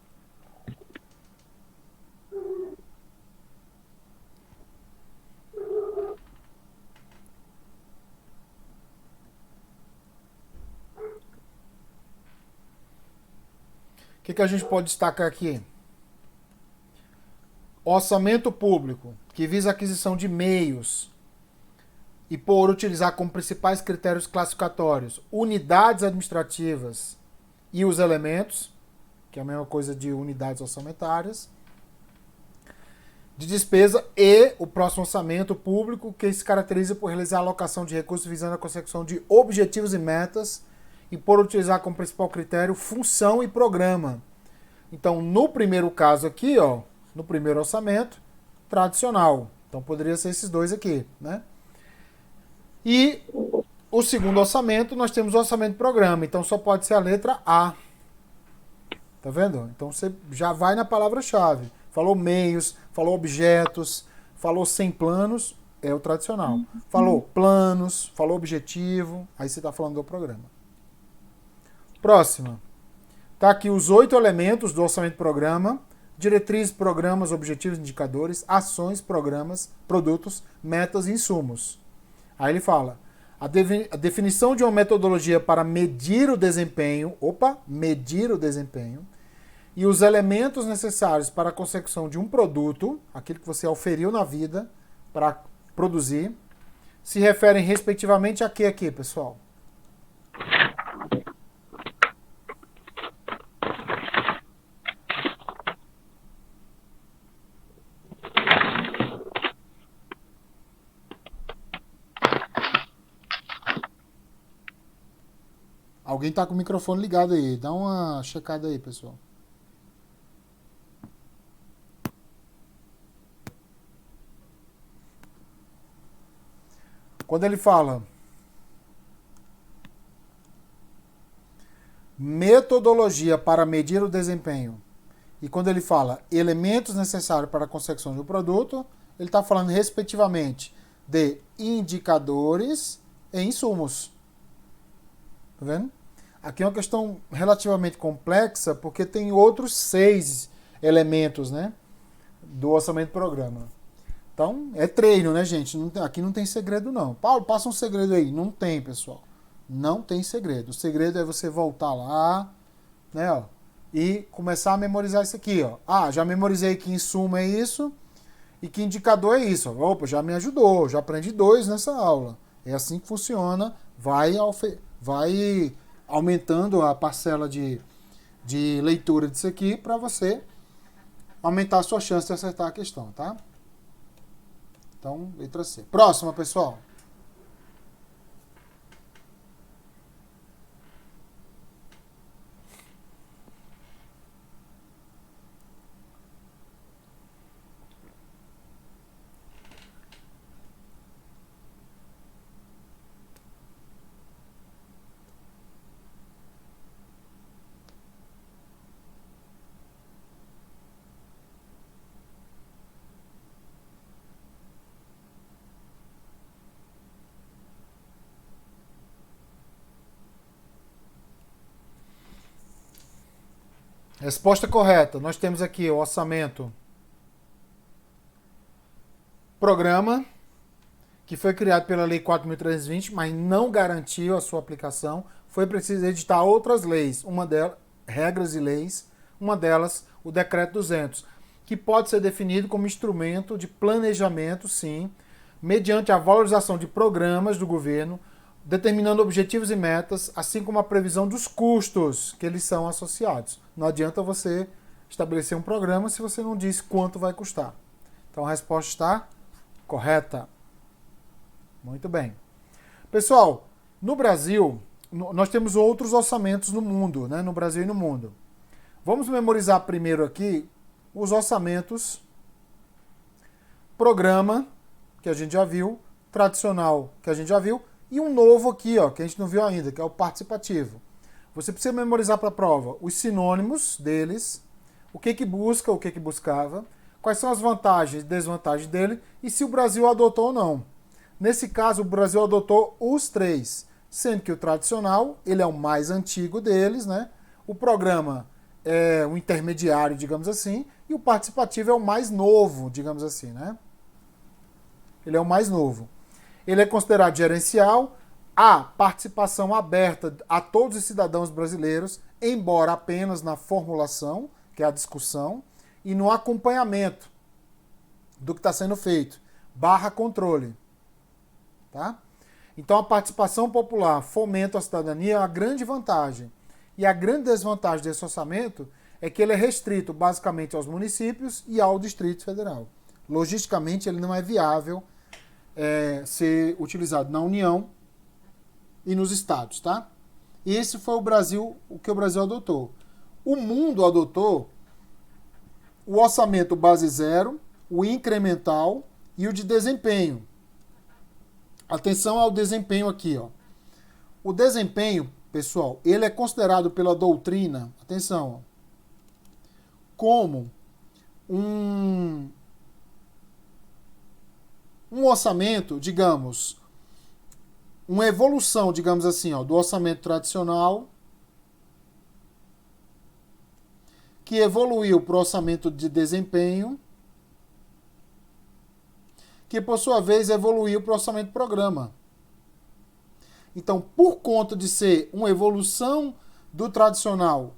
O que a gente pode destacar aqui? Orçamento público, que visa a aquisição de meios e por utilizar como principais critérios classificatórios unidades administrativas e os elementos, que é a mesma coisa de unidades orçamentárias, de despesa e o próximo orçamento público, que se caracteriza por realizar a alocação de recursos visando a consecução de objetivos e metas e por utilizar como principal critério função e programa. Então, no primeiro caso aqui, ó, no primeiro orçamento, tradicional. Então, poderia ser esses dois aqui, né? E o segundo orçamento, nós temos o orçamento programa. Então, só pode ser a letra A. Tá vendo? Então, você já vai na palavra-chave. Falou meios, falou objetos, falou sem planos, é o tradicional. Falou planos, falou objetivo, aí você está falando do programa. Próxima. Tá aqui os 8 elementos do orçamento programa: diretrizes, programas, objetivos, indicadores, ações, programas, produtos, metas e insumos. Aí ele fala: a definição de uma metodologia para medir o desempenho, medir o desempenho, e os elementos necessários para a consecução de um produto, aquilo que você auferiu na vida para produzir, se referem respectivamente a quê aqui, pessoal? Alguém tá com o microfone ligado aí. Dá uma checada aí, pessoal. Quando ele fala metodologia para medir o desempenho E quando ele fala elementos necessários para a consecução de um produto, ele está falando respectivamente de indicadores e insumos. Tá vendo? Aqui é uma questão relativamente complexa, porque tem outros 6 elementos, né, do orçamento programa. Então, é treino, né, gente? Aqui não tem segredo, não. Paulo, passa um segredo aí. Não tem, pessoal. Não tem segredo. O segredo é você voltar lá, né, ó, e começar a memorizar isso aqui, ó. Ah, já memorizei que insumo é isso e que indicador é isso. Opa, já me ajudou, já aprendi 2 nessa aula. É assim que funciona. Vai aumentando a parcela de leitura disso aqui para você aumentar a sua chance de acertar a questão, tá? Então, letra C. Próxima, pessoal. Resposta correta. Nós temos aqui o orçamento programa, que foi criado pela Lei 4.320, mas não garantiu a sua aplicação. Foi preciso editar outras leis, uma delas, regras e leis, uma delas, o Decreto 200, que pode ser definido como instrumento de planejamento, sim, mediante a valorização de programas do governo, determinando objetivos e metas, assim como a previsão dos custos que eles são associados. Não adianta você estabelecer um programa se você não diz quanto vai custar. Então a resposta está correta. Muito bem. Pessoal, no Brasil, nós temos outros orçamentos no mundo, né? No Brasil e no mundo. Vamos memorizar primeiro aqui os orçamentos programa, que a gente já viu, tradicional, que a gente já viu, e um novo aqui, ó, que a gente não viu ainda, que é o participativo. Você precisa memorizar para a prova os sinônimos deles, o que busca, o que buscava, quais são as vantagens e desvantagens dele, e se o Brasil adotou ou não. Nesse caso, o Brasil adotou os 3, sendo que o tradicional, ele é o mais antigo deles, né? O programa é o intermediário, digamos assim, e o participativo é o mais novo, digamos assim, né? Ele é o mais novo. Ele é considerado gerencial, há participação aberta a todos os cidadãos brasileiros, embora apenas na formulação, que é a discussão, e no acompanhamento do que está sendo feito, /controle. Tá? Então a participação popular fomenta a cidadania, é uma grande vantagem. E a grande desvantagem desse orçamento é que ele é restrito basicamente aos municípios e ao Distrito Federal. Logisticamente ele não é viável ser utilizado na União e nos estados, tá? Esse foi o que o Brasil adotou. O mundo adotou o orçamento base zero, o incremental e o de desempenho. Atenção ao desempenho aqui, ó. O desempenho, pessoal, ele é considerado pela doutrina, atenção, ó, como um orçamento, digamos, uma evolução, digamos assim, ó, do orçamento tradicional, que evoluiu para o orçamento de desempenho, que por sua vez evoluiu para o orçamento programa. Então, por conta de ser uma evolução do tradicional,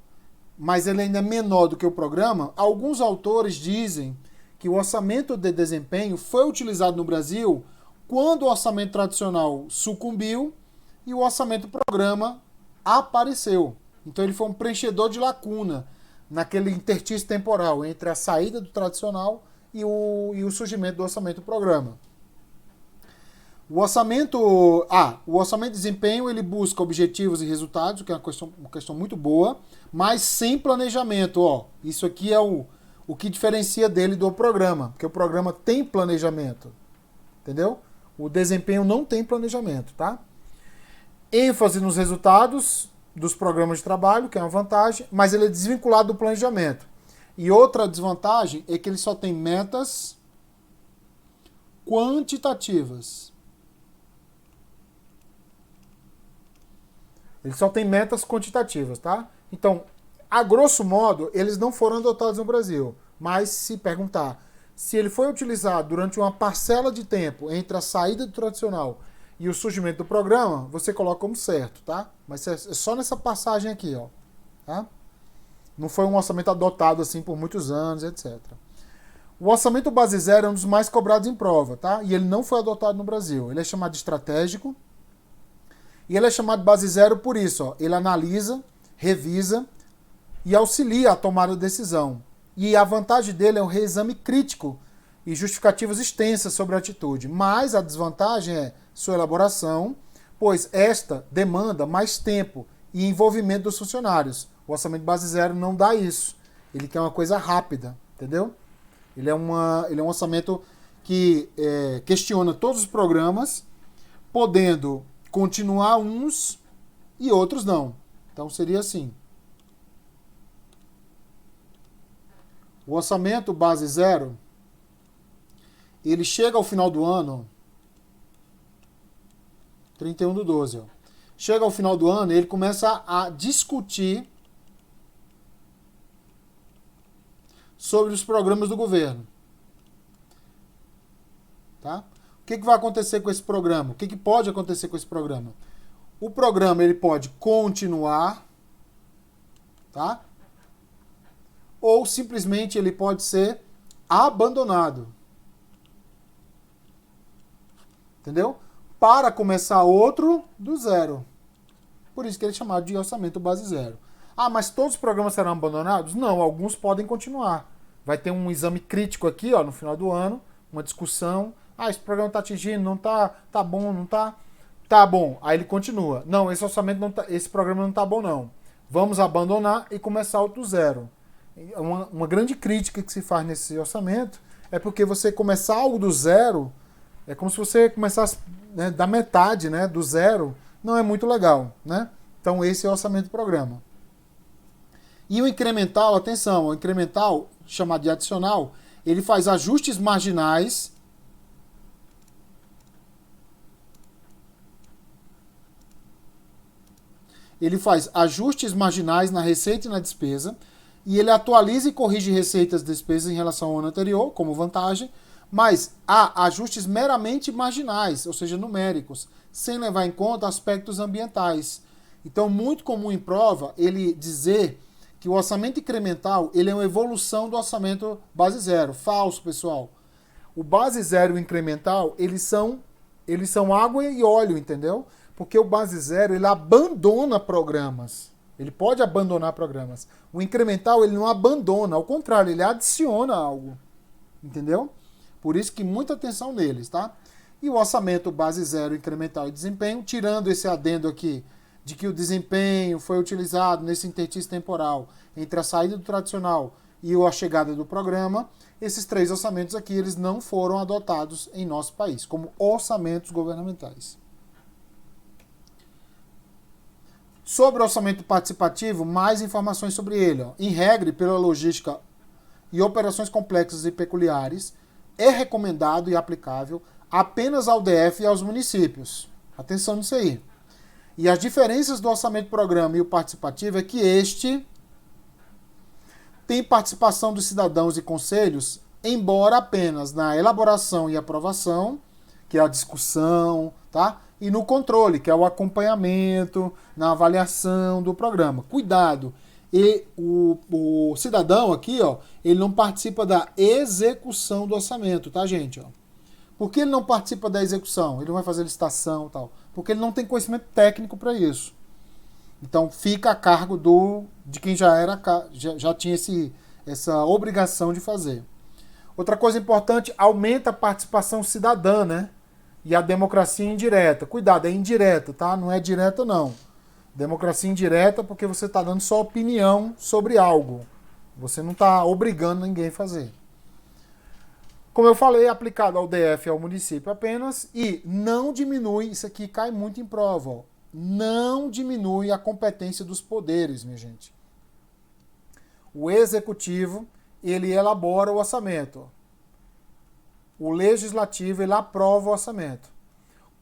mas ele ainda é menor do que o programa, alguns autores dizem que o orçamento de desempenho foi utilizado no Brasil quando o orçamento tradicional sucumbiu e o orçamento programa apareceu. Então ele foi um preenchedor de lacuna naquele interstício temporal entre a saída do tradicional e o surgimento do orçamento programa. O orçamento de desempenho ele busca objetivos e resultados, que é uma questão muito boa, mas sem planejamento. Ó. Isso aqui é o que diferencia dele do programa, porque o programa tem planejamento, entendeu? O desempenho não tem planejamento, tá? ênfase nos resultados dos programas de trabalho, que é uma vantagem, mas ele é desvinculado do planejamento. E outra desvantagem é que ele só tem metas quantitativas. Ele só tem metas quantitativas, tá? Então, a grosso modo, eles não foram adotados no Brasil. Mas se perguntar se ele foi utilizado durante uma parcela de tempo entre a saída do tradicional e o surgimento do programa, você coloca como certo, tá? Mas é só nessa passagem aqui, ó. Tá? Não foi um orçamento adotado assim por muitos anos, etc. O orçamento base zero é um dos mais cobrados em prova, tá? E ele não foi adotado no Brasil. Ele é chamado de estratégico. E ele é chamado de base zero por isso, ó. Ele analisa, revisa e auxilia a tomada de decisão. E a vantagem dele é um reexame crítico e justificativas extensas sobre a atitude. Mas a desvantagem é sua elaboração, pois esta demanda mais tempo e envolvimento dos funcionários. O orçamento base zero não dá isso. Ele quer uma coisa rápida, entendeu? Ele é um orçamento que questiona todos os programas, podendo continuar uns e outros não. Então seria assim. O orçamento base zero, ele chega ao final do ano, 31/12, ó. Chega ao final do ano e ele começa a discutir sobre os programas do governo. Tá? O que vai acontecer com esse programa? O que pode acontecer com esse programa? O programa ele pode continuar, tá? Ou simplesmente ele pode ser abandonado. Entendeu? Para começar outro do zero. Por isso que ele é chamado de orçamento base zero. Ah, mas todos os programas serão abandonados? Não, alguns podem continuar. Vai ter um exame crítico aqui, ó, no final do ano, uma discussão. Ah, esse programa está atingindo, não está, tá bom, não está? Tá bom. Aí ele continua. Não, esse orçamento não tá, esse programa não está bom não. Vamos abandonar e começar outro zero. Uma grande crítica que se faz nesse orçamento é porque você começar algo do zero é como se você começasse, né, da metade, né, do zero. Não é muito legal, né? Então esse é o orçamento do programa. E o incremental, atenção, o incremental, chamado de adicional, ele faz ajustes marginais na receita e na despesa, e ele atualiza e corrige receitas e despesas em relação ao ano anterior, como vantagem, mas há ajustes meramente marginais, ou seja, numéricos, sem levar em conta aspectos ambientais. Então, muito comum em prova ele dizer que o orçamento incremental ele é uma evolução do orçamento base zero. Falso, pessoal. O base zero e o incremental, eles são água e óleo, entendeu? Porque o base zero, ele abandona programas. Ele pode abandonar programas. O incremental, ele não abandona, ao contrário, ele adiciona algo. Entendeu? Por isso que muita atenção neles, tá? E o orçamento base zero, incremental e desempenho, tirando esse adendo aqui de que o desempenho foi utilizado nesse interstício temporal entre a saída do tradicional e a chegada do programa, esses três orçamentos aqui, eles não foram adotados em nosso país, como orçamentos governamentais. Sobre o orçamento participativo, mais informações sobre ele. Ó. Em regra, pela logística e operações complexas e peculiares, é recomendado e aplicável apenas ao DF e aos municípios. Atenção nisso aí. E as diferenças do orçamento programa e o participativo é que este tem participação dos cidadãos e conselhos, embora apenas na elaboração e aprovação, que é a discussão, tá? E no controle, que é o acompanhamento, na avaliação do programa. Cuidado! E o cidadão aqui, ó, ele não participa da execução do orçamento, tá, gente? Ó. Por que ele não participa da execução? Ele não vai fazer licitação e tal. Porque ele não tem conhecimento técnico para isso. Então fica a cargo de quem já tinha essa obrigação de fazer. Outra coisa importante, aumenta a participação cidadã, né? E a democracia indireta. Cuidado, é indireta, tá? Não é direta, não. Democracia indireta porque você está dando só opinião sobre algo. Você não está obrigando ninguém a fazer. Como eu falei, é aplicado ao DF e ao município apenas e não diminui, isso aqui cai muito em prova, ó, não diminui a competência dos poderes, minha gente. O executivo, ele elabora o orçamento. O legislativo, ele aprova o orçamento.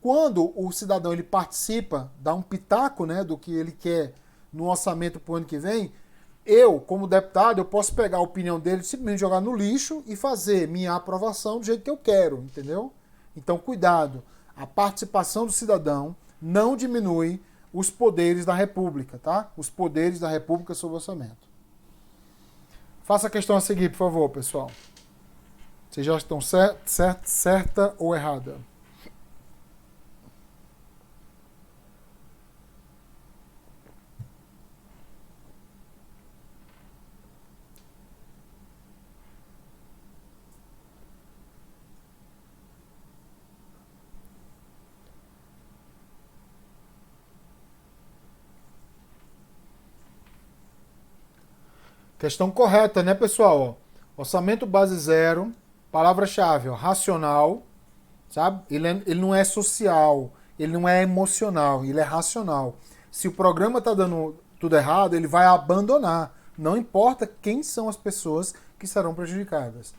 Quando o cidadão ele participa, dá um pitaco, né, do que ele quer no orçamento para o ano que vem, eu, como deputado, eu posso pegar a opinião dele, simplesmente jogar no lixo e fazer minha aprovação do jeito que eu quero, entendeu? Então, cuidado. A participação do cidadão não diminui os poderes da República, tá? Os poderes da República sobre o orçamento. Faça a questão a seguir, por favor, pessoal. Vocês já estão certa ou errada? Questão correta, né, pessoal? Orçamento base zero, palavra-chave, racional, sabe? Ele não é social, ele não é emocional, ele é racional. Se o programa está dando tudo errado, ele vai abandonar. Não importa quem são as pessoas que serão prejudicadas.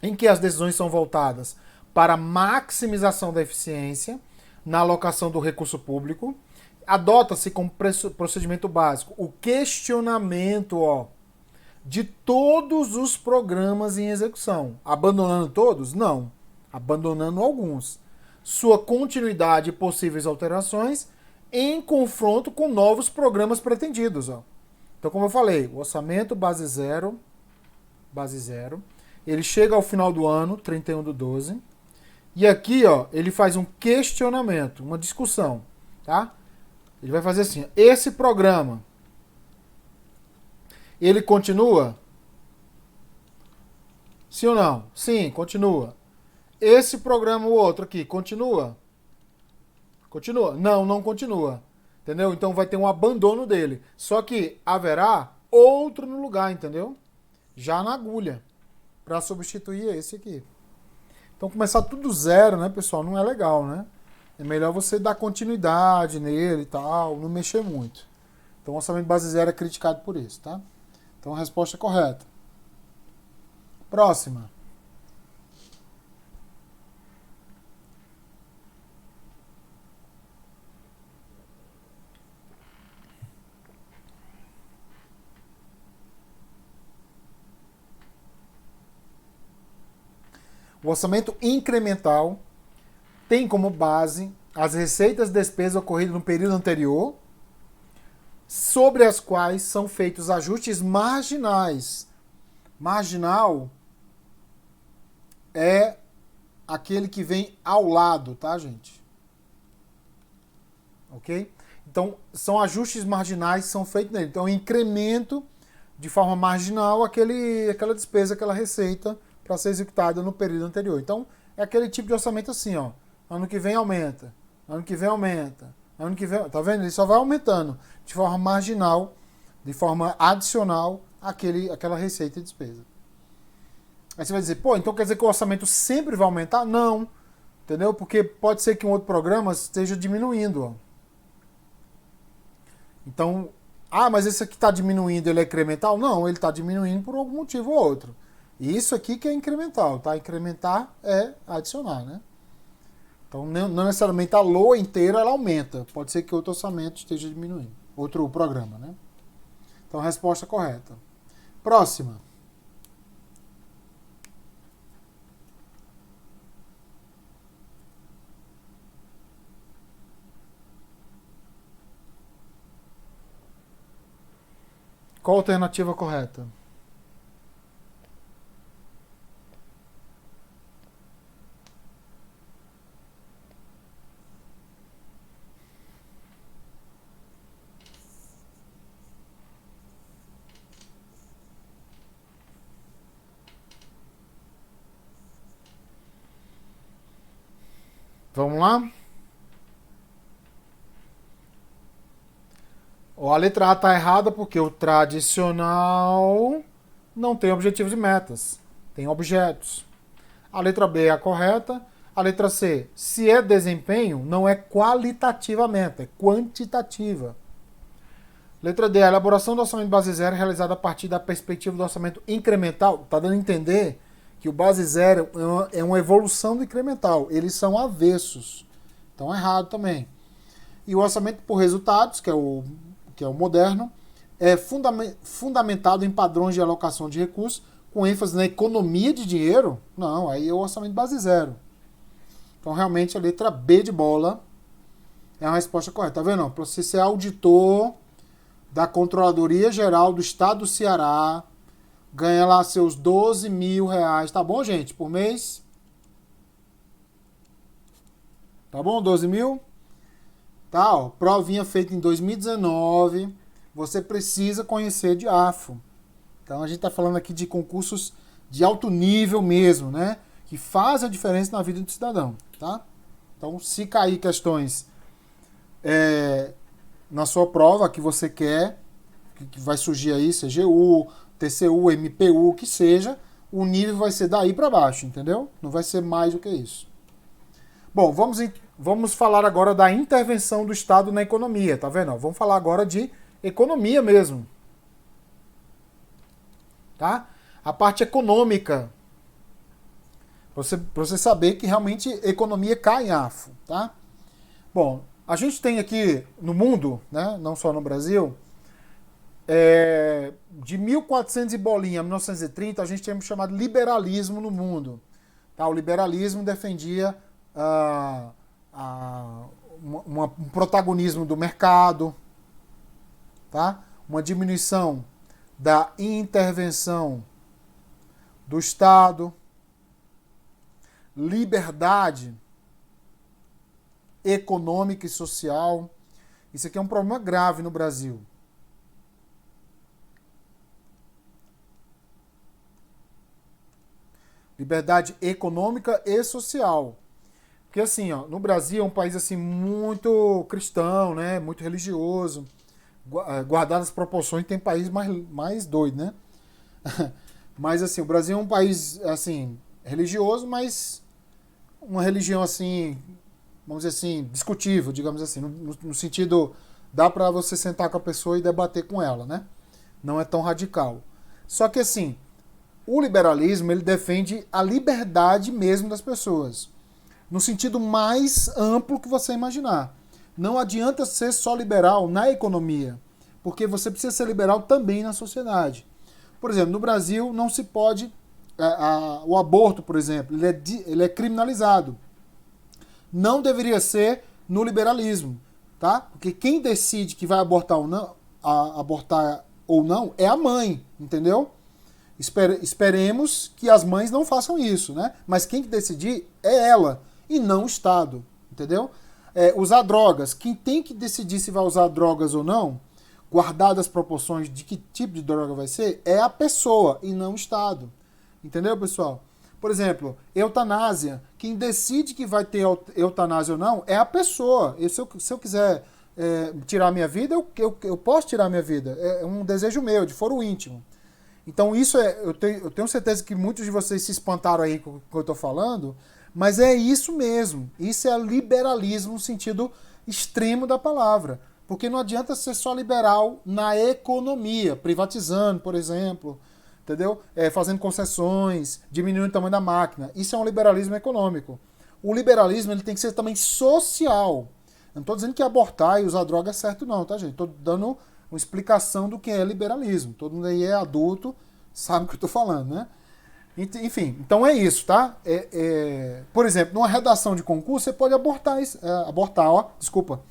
Em que as decisões são voltadas para a maximização da eficiência na alocação do recurso público, adota-se como procedimento básico o questionamento, de todos os programas em execução. Abandonando todos? Não. Abandonando alguns. Sua continuidade e possíveis alterações em confronto com novos programas pretendidos. Então, como eu falei, o orçamento base zero, ele chega ao final do ano, 31/12, e aqui ele faz um questionamento, uma discussão. Tá? Ele vai fazer assim, esse programa, ele continua? Sim ou não? Sim, continua. Esse programa, o outro aqui, continua? Continua? Não, não continua. Entendeu? Então vai ter um abandono dele. Só que haverá outro no lugar, entendeu? Já na agulha. Para substituir esse aqui. Então começar tudo zero, né, pessoal? Não é legal, né? É melhor você dar continuidade nele e tal, não mexer muito. Então o orçamento base zero é criticado por isso, tá? Então a resposta é correta. Próxima. O orçamento incremental tem como base as receitas e despesas ocorridas no período anterior, sobre as quais são feitos ajustes marginais. Marginal é aquele que vem ao lado, tá, gente? Ok? Então, são ajustes marginais que são feitos nele. Então, incremento de forma marginal aquela despesa, aquela receita para ser executada no período anterior. Então, é aquele tipo de orçamento assim, ano que vem aumenta, ano que vem aumenta, ano que vem, tá vendo? Ele só vai aumentando de forma marginal, de forma adicional aquela receita e despesa. Aí você vai dizer, então quer dizer que o orçamento sempre vai aumentar? Não, entendeu? Porque pode ser que um outro programa esteja diminuindo. Então, mas esse aqui está diminuindo, ele é incremental? Não, ele está diminuindo por algum motivo ou outro. E isso aqui que é incremental, tá? Incrementar é adicionar, né? Então, não necessariamente a LOA inteira ela aumenta. Pode ser que outro orçamento esteja diminuindo. Outro programa, né? Então, resposta correta. Próxima. Qual a alternativa correta? Vamos lá? A letra A está errada porque o tradicional não tem objetivos e metas. Tem objetos. A letra B é a correta. A letra C, se é desempenho, não é qualitativa a meta, é quantitativa. Letra D. A elaboração do orçamento base zero é realizada a partir da perspectiva do orçamento incremental. Está dando a entender que o base zero é uma evolução do incremental. Eles são avessos. Então é errado também. E o orçamento por resultados, que é o moderno, é fundamentado em padrões de alocação de recursos, com ênfase na economia de dinheiro. Não, aí é o orçamento base zero. Então realmente a letra B de bola é a resposta correta. Tá vendo? Para você ser auditor da Controladoria Geral do Estado do Ceará, ganha lá seus 12 mil reais. Tá bom, gente? Por mês? Tá bom? 12 mil? Tá, ó. Provinha feita em 2019. Você precisa conhecer de AFO. Então a gente tá falando aqui de concursos de alto nível mesmo, né? Que faz a diferença na vida do cidadão, tá? Então, se cair questões na sua prova que você quer, que vai surgir aí, CGU, TCU, MPU, que seja, o nível vai ser daí para baixo, entendeu? Não vai ser mais do que isso. Bom, vamos falar agora da intervenção do Estado na economia, tá vendo? Vamos falar agora de economia mesmo. Tá? A parte econômica. Pra você saber que realmente economia cai em AFO, tá? Bom, a gente tem aqui no mundo, né, não só no Brasil, de 1400 e bolinha a 1930, a gente tinha chamado liberalismo no mundo. Tá? O liberalismo defendia um protagonismo do mercado, tá? Uma diminuição da intervenção do Estado, liberdade econômica e social. Isso aqui é um problema grave no Brasil. Liberdade econômica e social. Porque assim, ó, no Brasil é um país assim muito cristão, né? Muito religioso. Guardadas as proporções, tem país mais doido, né? Mas assim, o Brasil é um país assim religioso, mas uma religião assim, vamos dizer assim, discutível, digamos assim, no sentido, dá para você sentar com a pessoa e debater com ela, né? Não é tão radical. Só que assim, o liberalismo, ele defende a liberdade mesmo das pessoas, no sentido mais amplo que você imaginar. Não adianta ser só liberal na economia, porque você precisa ser liberal também na sociedade. Por exemplo, no Brasil não se pode... o aborto, por exemplo, ele é criminalizado. Não deveria ser no liberalismo, tá? Porque quem decide que vai abortar ou não é a mãe, entendeu? Esperemos que as mães não façam isso, né? Mas quem decidir é ela e não o Estado, entendeu? Usar drogas, quem tem que decidir se vai usar drogas ou não, guardadas as proporções de que tipo de droga vai ser, é a pessoa e não o Estado. Entendeu, pessoal? Por exemplo, eutanásia. Quem decide que vai ter eutanásia ou não é a pessoa. Se eu quiser tirar minha vida, eu posso tirar minha vida. É um desejo meu, de foro íntimo. Então isso eu tenho certeza que muitos de vocês se espantaram aí com o que eu estou falando, mas é isso mesmo. Isso é liberalismo no sentido extremo da palavra. Porque não adianta ser só liberal na economia, privatizando, por exemplo, entendeu? Fazendo concessões, diminuindo o tamanho da máquina. Isso é um liberalismo econômico. O liberalismo ele tem que ser também social. Eu não estou dizendo que abortar e usar droga é certo não, tá, gente? Estou dando uma explicação do que é liberalismo. Todo mundo aí é adulto, sabe o que eu estou falando, né? Enfim, então é isso, tá? Por exemplo, numa redação de concurso, você pode abortar isso. Desculpa.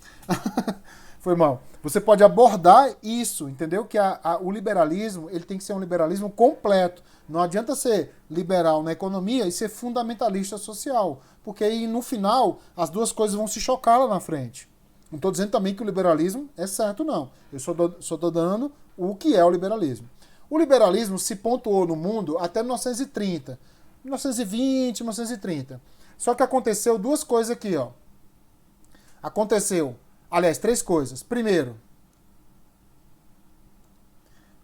Foi mal. Você pode abordar isso, entendeu? Que o liberalismo, ele tem que ser um liberalismo completo. Não adianta ser liberal na economia e ser fundamentalista social. Porque aí, no final, as duas coisas vão se chocar lá na frente. Não estou dizendo também que o liberalismo é certo, não. Eu só estou dando o que é o liberalismo. O liberalismo se pontuou no mundo até 1930. 1920, 1930. Só que aconteceu duas coisas aqui, ó. Aliás, três coisas. Primeiro,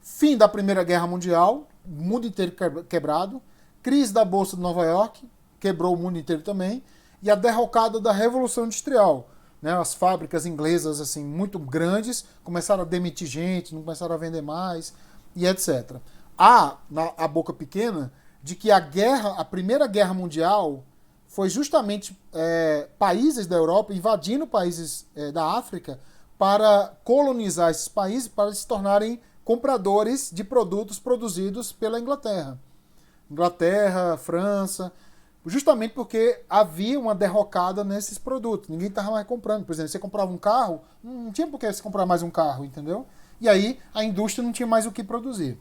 fim da Primeira Guerra Mundial, o mundo inteiro quebrado. Crise da Bolsa de Nova York, quebrou o mundo inteiro também. E a derrocada da Revolução Industrial. né, as fábricas inglesas assim muito grandes começaram a demitir gente, não começaram a vender mais e etc. Há a boca pequena de que a Primeira Guerra Mundial foi justamente países da Europa invadindo países da África para colonizar esses países, para se tornarem compradores de produtos produzidos pela Inglaterra. Inglaterra, França, justamente porque havia uma derrocada nesses produtos. Ninguém estava mais comprando. Por exemplo, você comprava um carro, não tinha por que você comprar mais um carro, entendeu? E aí a indústria não tinha mais o que produzir.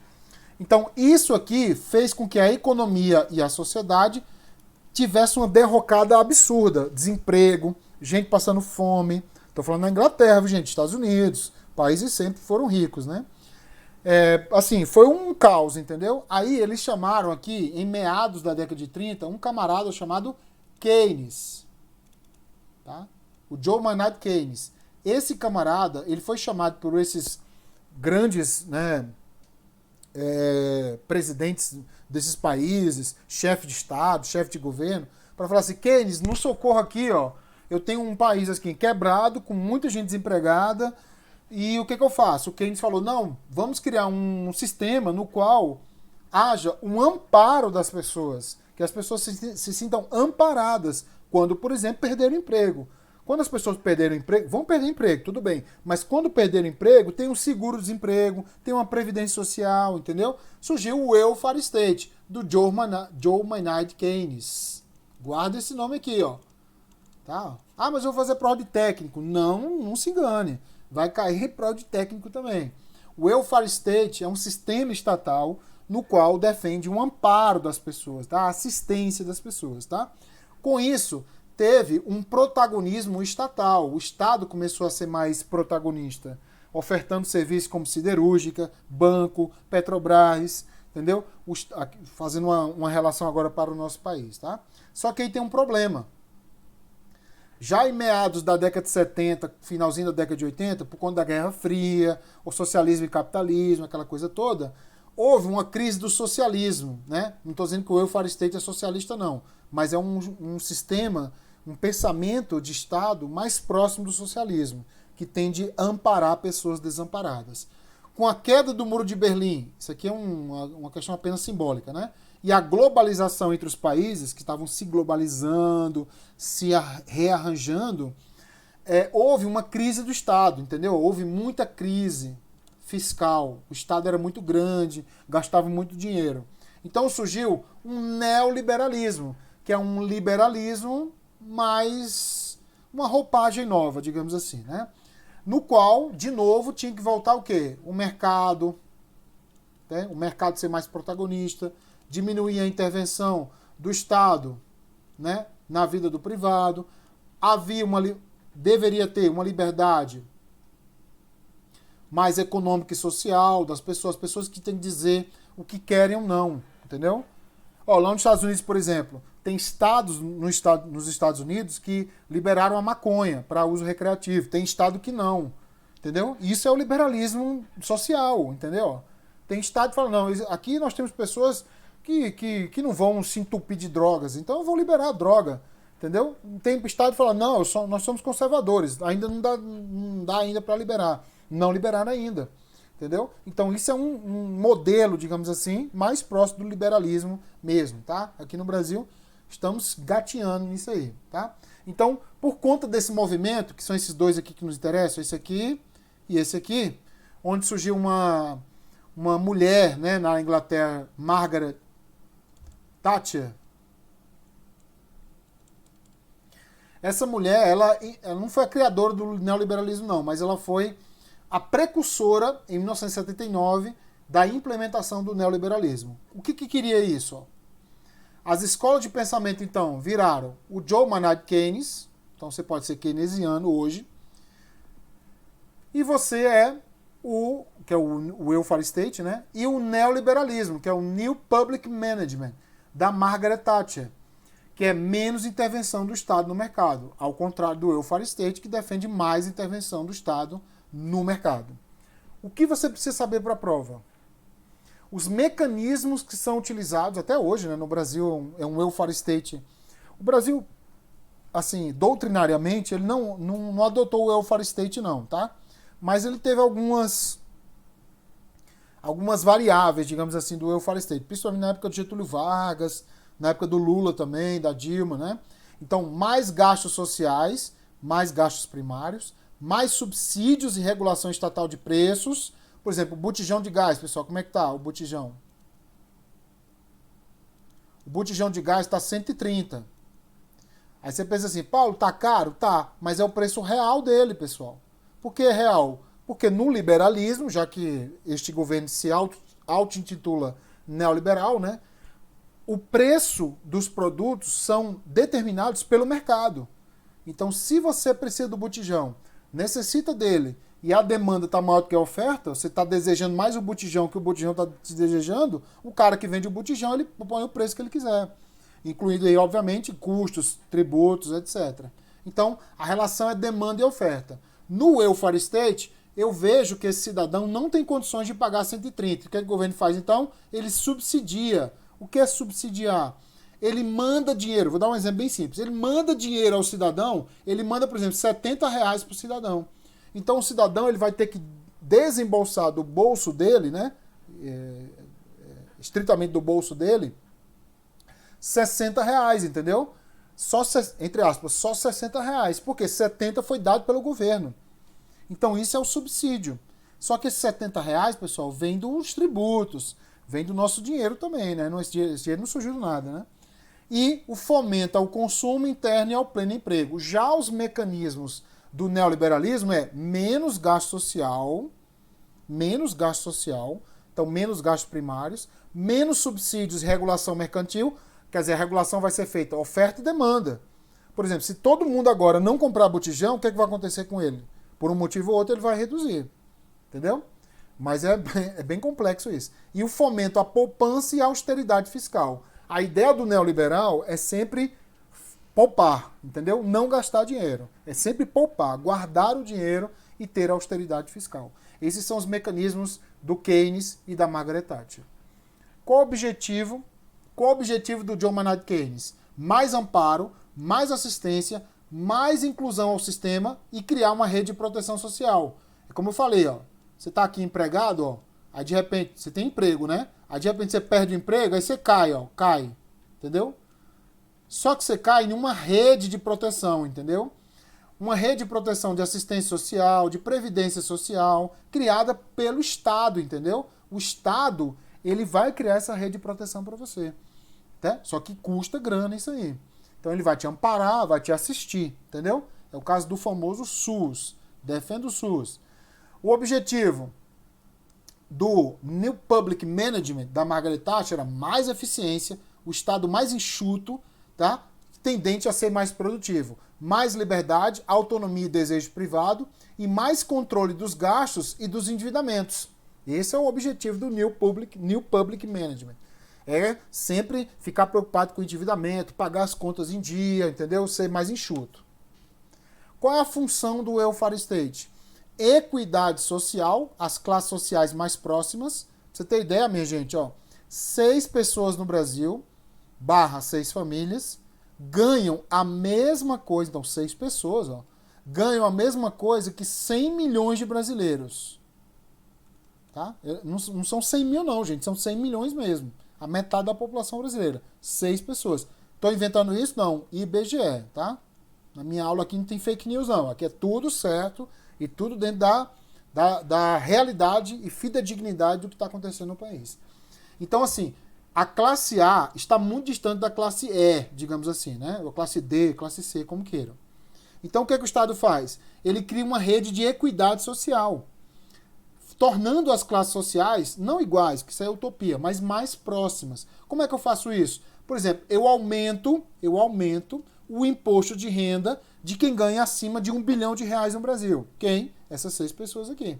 Então, isso aqui fez com que a economia e a sociedade tivesse uma derrocada absurda. Desemprego, gente passando fome. Estou falando na Inglaterra, viu, gente? Estados Unidos, países sempre foram ricos, né? Assim, foi um caos, entendeu? Aí eles chamaram aqui, em meados da década de 30, um camarada chamado Keynes. Tá? O John Maynard Keynes. Esse camarada, ele foi chamado por esses grandes, né, presidentes desses países, chefe de Estado, chefe de governo, para falar assim, Keynes, no socorro aqui, ó, eu tenho um país assim, quebrado, com muita gente desempregada, e o que eu faço? O Keynes falou, não, vamos criar um sistema no qual haja um amparo das pessoas, que as pessoas se sintam amparadas quando, por exemplo, perderam emprego. Quando as pessoas perderam emprego, vão perder emprego, tudo bem, mas quando perderam emprego, tem um seguro-desemprego, tem uma previdência social, entendeu? Surgiu o welfare state, do John Maynard Keynes. Guarda esse nome aqui, ó. Tá? Ah, mas eu vou fazer prova de técnico. Não se engane. Vai cair prova de técnico também. O welfare state é um sistema estatal no qual defende um amparo das pessoas, tá? A assistência das pessoas, tá? Com isso, teve um protagonismo estatal. O Estado começou a ser mais protagonista, ofertando serviços como siderúrgica, banco, Petrobras, entendeu? Fazendo uma relação agora para o nosso país, tá? Só que aí tem um problema. Já em meados da década de 70, finalzinho da década de 80, por conta da Guerra Fria, o socialismo e capitalismo, aquela coisa toda, houve uma crise do socialismo, né? Não estou dizendo que o welfare state é socialista, não, mas é um sistema, um pensamento de Estado mais próximo do socialismo, que tende a amparar pessoas desamparadas. Com a queda do Muro de Berlim, isso aqui é uma questão apenas simbólica, né? E a globalização entre os países, que estavam se globalizando, se rearranjando, houve uma crise do Estado, entendeu? Houve muita crise fiscal. O Estado era muito grande, gastava muito dinheiro. Então surgiu um neoliberalismo, que é um liberalismo mais uma roupagem nova, digamos assim, né? No qual, de novo, tinha que voltar o quê? O mercado, né? O mercado ser mais protagonista, diminuir a intervenção do Estado, né, na vida do privado. Deveria ter uma liberdade mais econômica e social das pessoas, as pessoas que têm que dizer o que querem ou não, entendeu? Ó, lá nos Estados Unidos, por exemplo, tem estados nos Estados Unidos que liberaram a maconha para uso recreativo, tem estado que não, entendeu? Isso é o liberalismo social, entendeu? Tem estado que fala, não, aqui nós temos pessoas que não vão se entupir de drogas, então eu vou liberar a droga, entendeu? Tem estado que fala, não, nós somos conservadores, ainda não dá ainda para liberar. Não liberaram ainda, entendeu? Então isso é um modelo, digamos assim, mais próximo do liberalismo mesmo, tá? Aqui no Brasil estamos gateando nisso aí, tá? Então, por conta desse movimento, que são esses dois aqui que nos interessam, esse aqui e esse aqui, onde surgiu uma mulher, né, na Inglaterra, Margaret Thatcher. Essa mulher, ela não foi a criadora do neoliberalismo, não, mas ela foi a precursora, em 1979, da implementação do neoliberalismo. O que queria isso? Ó? As escolas de pensamento, então, viraram o John Maynard Keynes, então você pode ser keynesiano hoje, e você que é o welfare state, né? E o neoliberalismo, que é o New Public Management, da Margaret Thatcher, que é menos intervenção do Estado no mercado, ao contrário do welfare state, que defende mais intervenção do Estado no mercado. O que você precisa saber para a prova? Os mecanismos que são utilizados até hoje, né, no Brasil é um welfare state. O Brasil assim, doutrinariamente, ele não adotou o welfare state, não, tá? Mas ele teve algumas variáveis, digamos assim, do welfare state, principalmente na época do Getúlio Vargas, na época do Lula também, da Dilma, né? Então, mais gastos sociais, mais gastos primários, mais subsídios e regulação estatal de preços. Por exemplo, o botijão de gás, pessoal, como é que tá o botijão? O botijão de gás está 130. Aí você pensa assim, Paulo, tá caro? Tá, mas é o preço real dele, pessoal. Por que real? Porque no liberalismo, já que este governo se auto-intitula neoliberal, né? O preço dos produtos são determinados pelo mercado. Então, se você precisa do botijão, necessita dele, e a demanda está maior do que a oferta, você está desejando mais o botijão que o botijão está desejando, o cara que vende o botijão, ele põe o preço que ele quiser. Incluindo aí, obviamente, custos, tributos, etc. Então, a relação é demanda e oferta. No welfare state, eu vejo que esse cidadão não tem condições de pagar 130. O que o governo faz, então? Ele subsidia. O que é subsidiar? Ele manda dinheiro, vou dar um exemplo bem simples. Ele manda dinheiro ao cidadão, ele manda, por exemplo, R$70 para o cidadão. Então, o cidadão ele vai ter que desembolsar do bolso dele, né? Estritamente do bolso dele, R$60, entendeu? Só, entre aspas, só R$60, porque 70 foi dado pelo governo. Então isso é o subsídio. Só que esses R$70, pessoal, vem dos tributos, vem do nosso dinheiro também, né? Esse dinheiro não surgiu do nada, né? E o fomento ao consumo interno e ao pleno emprego. Já os mecanismos do neoliberalismo é menos gasto social, então menos gastos primários, menos subsídios e regulação mercantil. Quer dizer, a regulação vai ser feita oferta e demanda. Por exemplo, se todo mundo agora não comprar botijão, o que, é que vai acontecer com ele? Por um motivo ou outro, ele vai reduzir. Entendeu? Mas é bem complexo isso. E o fomento à poupança e à austeridade fiscal. A ideia do neoliberal é sempre poupar, entendeu? Não gastar dinheiro. É sempre poupar, guardar o dinheiro e ter austeridade fiscal. Esses são os mecanismos do Keynes e da Margaret Thatcher. Qual o objetivo? Qual o objetivo do John Maynard Keynes? Mais amparo, mais assistência, mais inclusão ao sistema e criar uma rede de proteção social. É como eu falei, ó, você está aqui empregado, ó, aí de repente você tem emprego, né? Aí de repente você perde o emprego, aí você cai, ó, cai, entendeu? Só que você cai em uma rede de proteção, entendeu? Uma rede de proteção de assistência social, de previdência social, criada pelo Estado, entendeu? O Estado, ele vai criar essa rede de proteção para você. Tá? Só que custa grana isso aí. Então ele vai te amparar, vai te assistir, entendeu? É o caso do famoso SUS. Defenda o SUS. O objetivo do New Public Management da Margaret Thatcher era mais eficiência, o Estado mais enxuto, tá? Tendente a ser mais produtivo. Mais liberdade, autonomia e desejo privado e mais controle dos gastos e dos endividamentos. Esse é o objetivo do New Public Management. É sempre ficar preocupado com o endividamento, pagar as contas em dia, entendeu? Ser mais enxuto. Qual é a função do welfare state? Equidade social, as classes sociais mais próximas. Pra você ter ideia, minha gente, ó, 6 pessoas no Brasil, / 6 famílias, ganham a mesma coisa, então 6 pessoas, ó, ganham a mesma coisa que 100 milhões de brasileiros. Tá? Não são 100 mil não, gente, são 100 milhões mesmo. A metade da população brasileira. 6 pessoas. Estou inventando isso? Não. IBGE, tá? Na minha aula aqui não tem fake news, não. Aqui é tudo certo e tudo dentro da realidade e fidedignidade do que está acontecendo no país. Então, assim, a classe A está muito distante da classe E, digamos assim, né? Ou classe D, classe C, como queiram. Então, o que o Estado faz? Ele cria uma rede de equidade social, tornando as classes sociais não iguais, que isso é utopia, mas mais próximas. Como é que eu faço isso? Por exemplo, eu aumento o imposto de renda de quem ganha acima de R$1 bilhão no Brasil. Quem? Essas 6 pessoas aqui.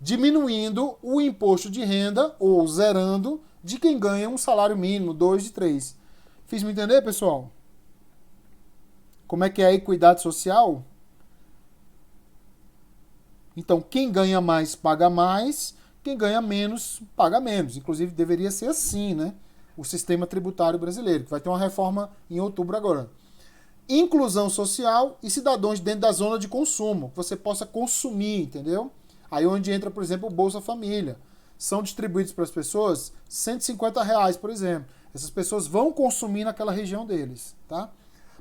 Diminuindo o imposto de renda, ou zerando, de quem ganha um salário mínimo, 2 de 3. Fiz me entender, pessoal? Como é que é a equidade social? Então, quem ganha mais, paga mais. Quem ganha menos, paga menos. Inclusive, deveria ser assim, né? O sistema tributário brasileiro, que vai ter uma reforma em outubro agora. inclusão social e cidadãos dentro da zona de consumo, que você possa consumir, entendeu? Aí onde entra, por exemplo, o Bolsa Família. São distribuídos para as pessoas R$ 150, por exemplo. Essas pessoas vão consumir naquela região deles, tá?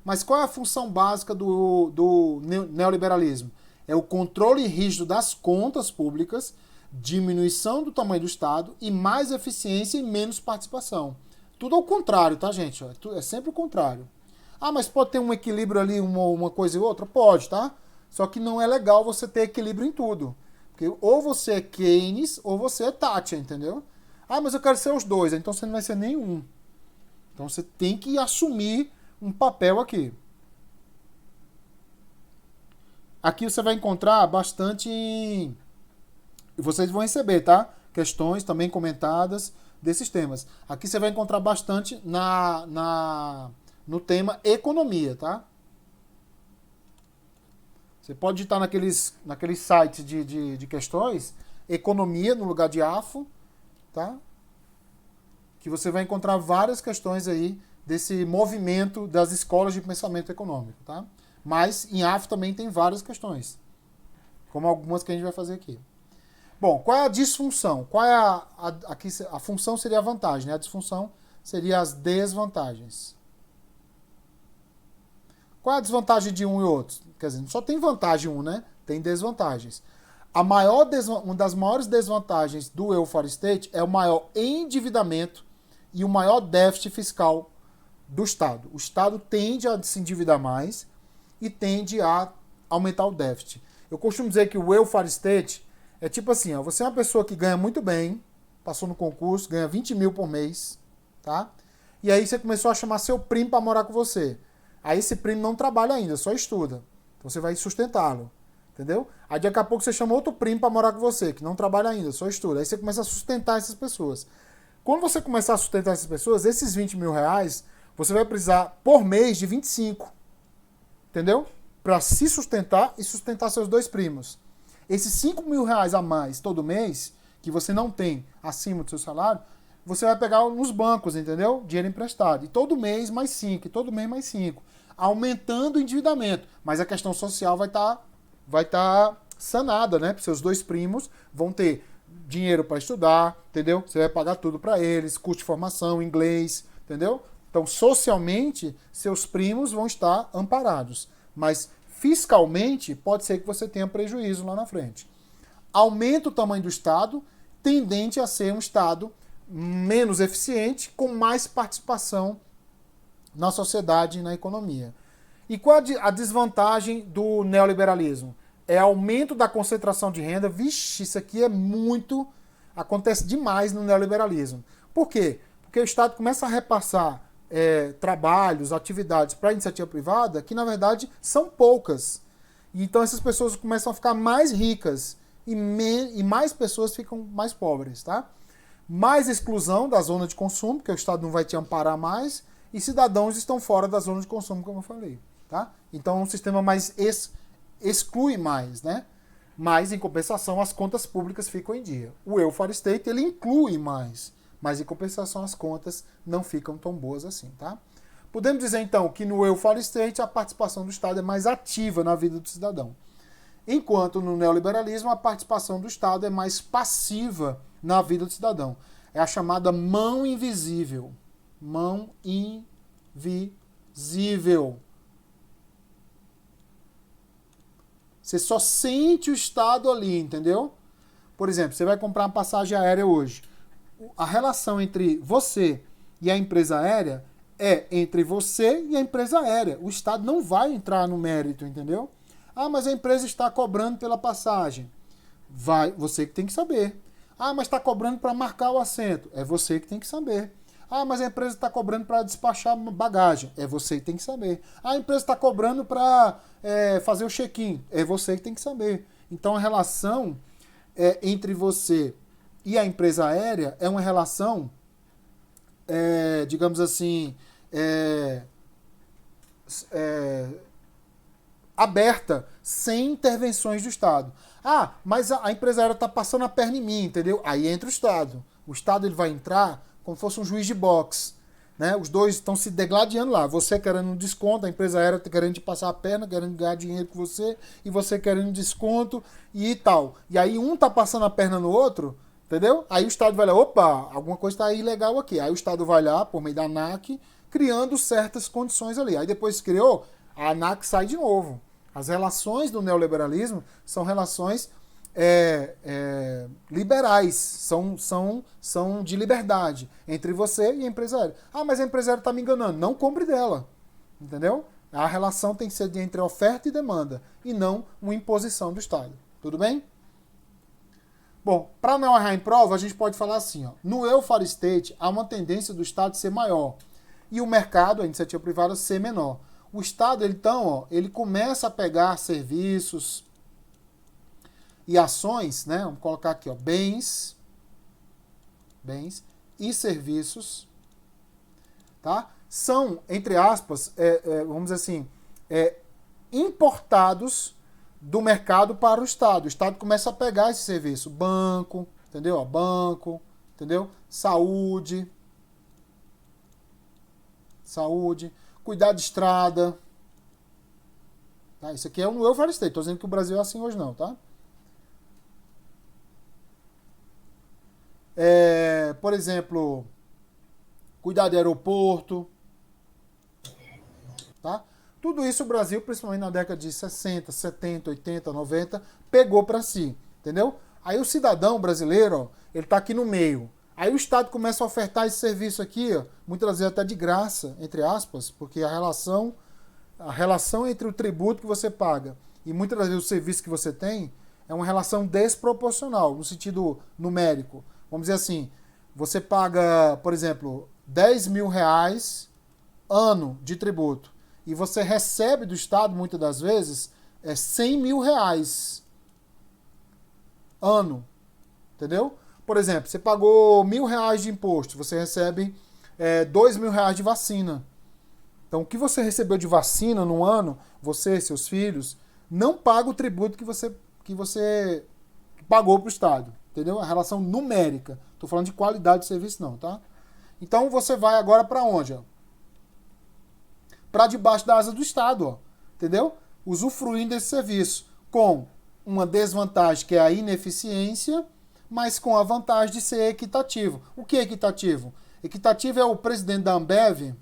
Mas qual é a função básica do neoliberalismo? É o controle rígido das contas públicas, diminuição do tamanho do Estado e mais eficiência e menos participação. Tudo ao contrário, tá, gente? É sempre o contrário. Ah, mas pode ter um equilíbrio ali, uma coisa e outra? Pode, tá? Só que não é legal você ter equilíbrio em tudo. Porque ou você é Keynes ou você é Thatcher, entendeu? Ah, mas eu quero ser os dois. Então você não vai ser nenhum. Então você tem que assumir um papel aqui. Aqui você vai encontrar bastante... E vocês vão receber, tá? Questões também comentadas desses temas. Aqui você vai encontrar bastante no tema economia, tá? Você pode digitar naqueles sites de questões, economia no lugar de AFO, tá? Que você vai encontrar várias questões aí desse movimento das escolas de pensamento econômico, tá? Mas em AFO também tem várias questões, como algumas que a gente vai fazer aqui. Bom, qual é a disfunção? Qual é aqui a função seria a vantagem, né? A disfunção seria as desvantagens. Qual é a desvantagem de um e outro? Quer dizer, não só tem vantagem um, né? Tem desvantagens. Uma das maiores desvantagens do welfare state é o maior endividamento e o maior déficit fiscal do Estado. O Estado tende a se endividar mais e tende a aumentar o déficit. Eu costumo dizer que o welfare state é tipo assim, ó, você é uma pessoa que ganha muito bem, passou no concurso, ganha 20 mil por mês, tá? E aí você começou a chamar seu primo para morar com você. Aí esse primo não trabalha ainda, só estuda. Então você vai sustentá-lo, entendeu? Aí daqui a pouco você chama outro primo para morar com você, que não trabalha ainda, só estuda. Aí você começa a sustentar essas pessoas. Quando você começar a sustentar essas pessoas, esses 20 mil reais, você vai precisar por mês de 25, entendeu? Para se sustentar e sustentar seus dois primos. Esses 5 mil reais a mais todo mês, que você não tem acima do seu salário, você vai pegar nos bancos, entendeu? Dinheiro emprestado. E todo mês mais 5, e todo mês mais 5. Aumentando o endividamento. Mas a questão social vai tá sanada, né? Seus dois primos vão ter dinheiro para estudar, entendeu? Você vai pagar tudo para eles, custo de formação, inglês, entendeu? Então, socialmente, seus primos vão estar amparados. Mas fiscalmente, pode ser que você tenha prejuízo lá na frente. Aumenta o tamanho do Estado, tendente a ser um Estado menos eficiente, com mais participação na sociedade e na economia. E qual a desvantagem do neoliberalismo? É aumento da concentração de renda. Vixe, isso aqui é muito... Acontece demais no neoliberalismo. Por quê? Porque o Estado começa a repassar trabalhos, atividades para a iniciativa privada que, na verdade, são poucas. E então essas pessoas começam a ficar mais ricas e mais pessoas ficam mais pobres, tá? Mais exclusão da zona de consumo, porque o Estado não vai te amparar mais, e cidadãos estão fora da zona de consumo, como eu falei, tá? Então é um sistema mais exclui mais, né? Mas, em compensação, as contas públicas ficam em dia. O welfare state, ele inclui mais, mas, em compensação, as contas não ficam tão boas assim, tá? Podemos dizer, então, que no welfare state a participação do Estado é mais ativa na vida do cidadão. Enquanto no neoliberalismo a participação do Estado é mais passiva na vida do cidadão. É a chamada mão invisível. Mão invisível. Você só sente o Estado ali, entendeu? Por exemplo, você vai comprar uma passagem aérea hoje. A relação entre você e a empresa aérea é entre você e a empresa aérea. O Estado não vai entrar no mérito, entendeu? Ah, mas a empresa está cobrando pela passagem. Você que tem que saber. Ah, mas está cobrando para marcar o assento. É você que tem que saber. Ah, mas a empresa está cobrando para despachar bagagem. É você que tem que saber. Ah, a empresa está cobrando para fazer o check-in. É você que tem que saber. Então a relação entre você e a empresa aérea é uma relação, digamos assim, aberta, sem intervenções do Estado. Ah, mas a empresa aérea está passando a perna em mim, entendeu? Aí entra o Estado. O Estado ele vai entrar como se fosse um juiz de boxe. né? Os dois estão se degladiando lá. Você querendo um desconto, a empresa aérea querendo te passar a perna, querendo ganhar dinheiro com você, e você querendo um desconto e tal. E aí um tá passando a perna no outro, entendeu? Aí o Estado vai lá, opa, alguma coisa está ilegal aqui. Aí o Estado vai lá, por meio da ANAC, criando certas condições ali. Aí depois criou, a ANAC sai de novo. As relações do neoliberalismo são relações liberais, são de liberdade entre você e a empresária. Ah, mas a empresária está me enganando. Não compre dela, entendeu? A relação tem que ser entre oferta e demanda, e não uma imposição do Estado. Tudo bem? Bom, para não errar em prova, a gente pode falar assim, ó, no welfare state há uma tendência do Estado ser maior e o mercado, a iniciativa privada, ser menor. O Estado, então, ó, ele começa a pegar serviços e ações, né? Vamos colocar aqui, ó, bens e serviços, tá? São, entre aspas, vamos dizer assim, importados do mercado para o Estado. O Estado começa a pegar esse serviço. Banco, entendeu? Ó, banco, entendeu? Saúde, cuidar de estrada. Tá? Isso aqui é um welfare state. Estou dizendo que o Brasil é assim hoje não, tá? Por exemplo, cuidar de aeroporto, tá? Tudo isso o Brasil, principalmente na década de 60, 70, 80, 90, pegou para si, entendeu? Aí o cidadão brasileiro, ó, ele tá aqui no meio. Aí o Estado começa a ofertar esse serviço aqui, ó, muitas vezes até de graça, entre aspas, porque a relação entre o tributo que você paga e muitas das vezes o serviço que você tem é uma relação desproporcional, no sentido numérico. Vamos dizer assim, você paga, por exemplo, 10 mil reais ano de tributo e você recebe do Estado, muitas das vezes, 100 mil reais ano, entendeu? Por exemplo, você pagou R$ 1.000 de imposto, você recebe 2 mil reais de vacina. Então, o que você recebeu de vacina no ano, você, seus filhos, não paga o tributo que você pagou para o Estado. Entendeu? A relação numérica. Estou falando de qualidade de serviço não, tá? Então, você vai agora para onde? Para debaixo da asa do Estado, ó. Entendeu? Usufruindo desse serviço. Com uma desvantagem, que é a ineficiência, mas com a vantagem de ser equitativo. O que é equitativo? Equitativo é o presidente da Ambev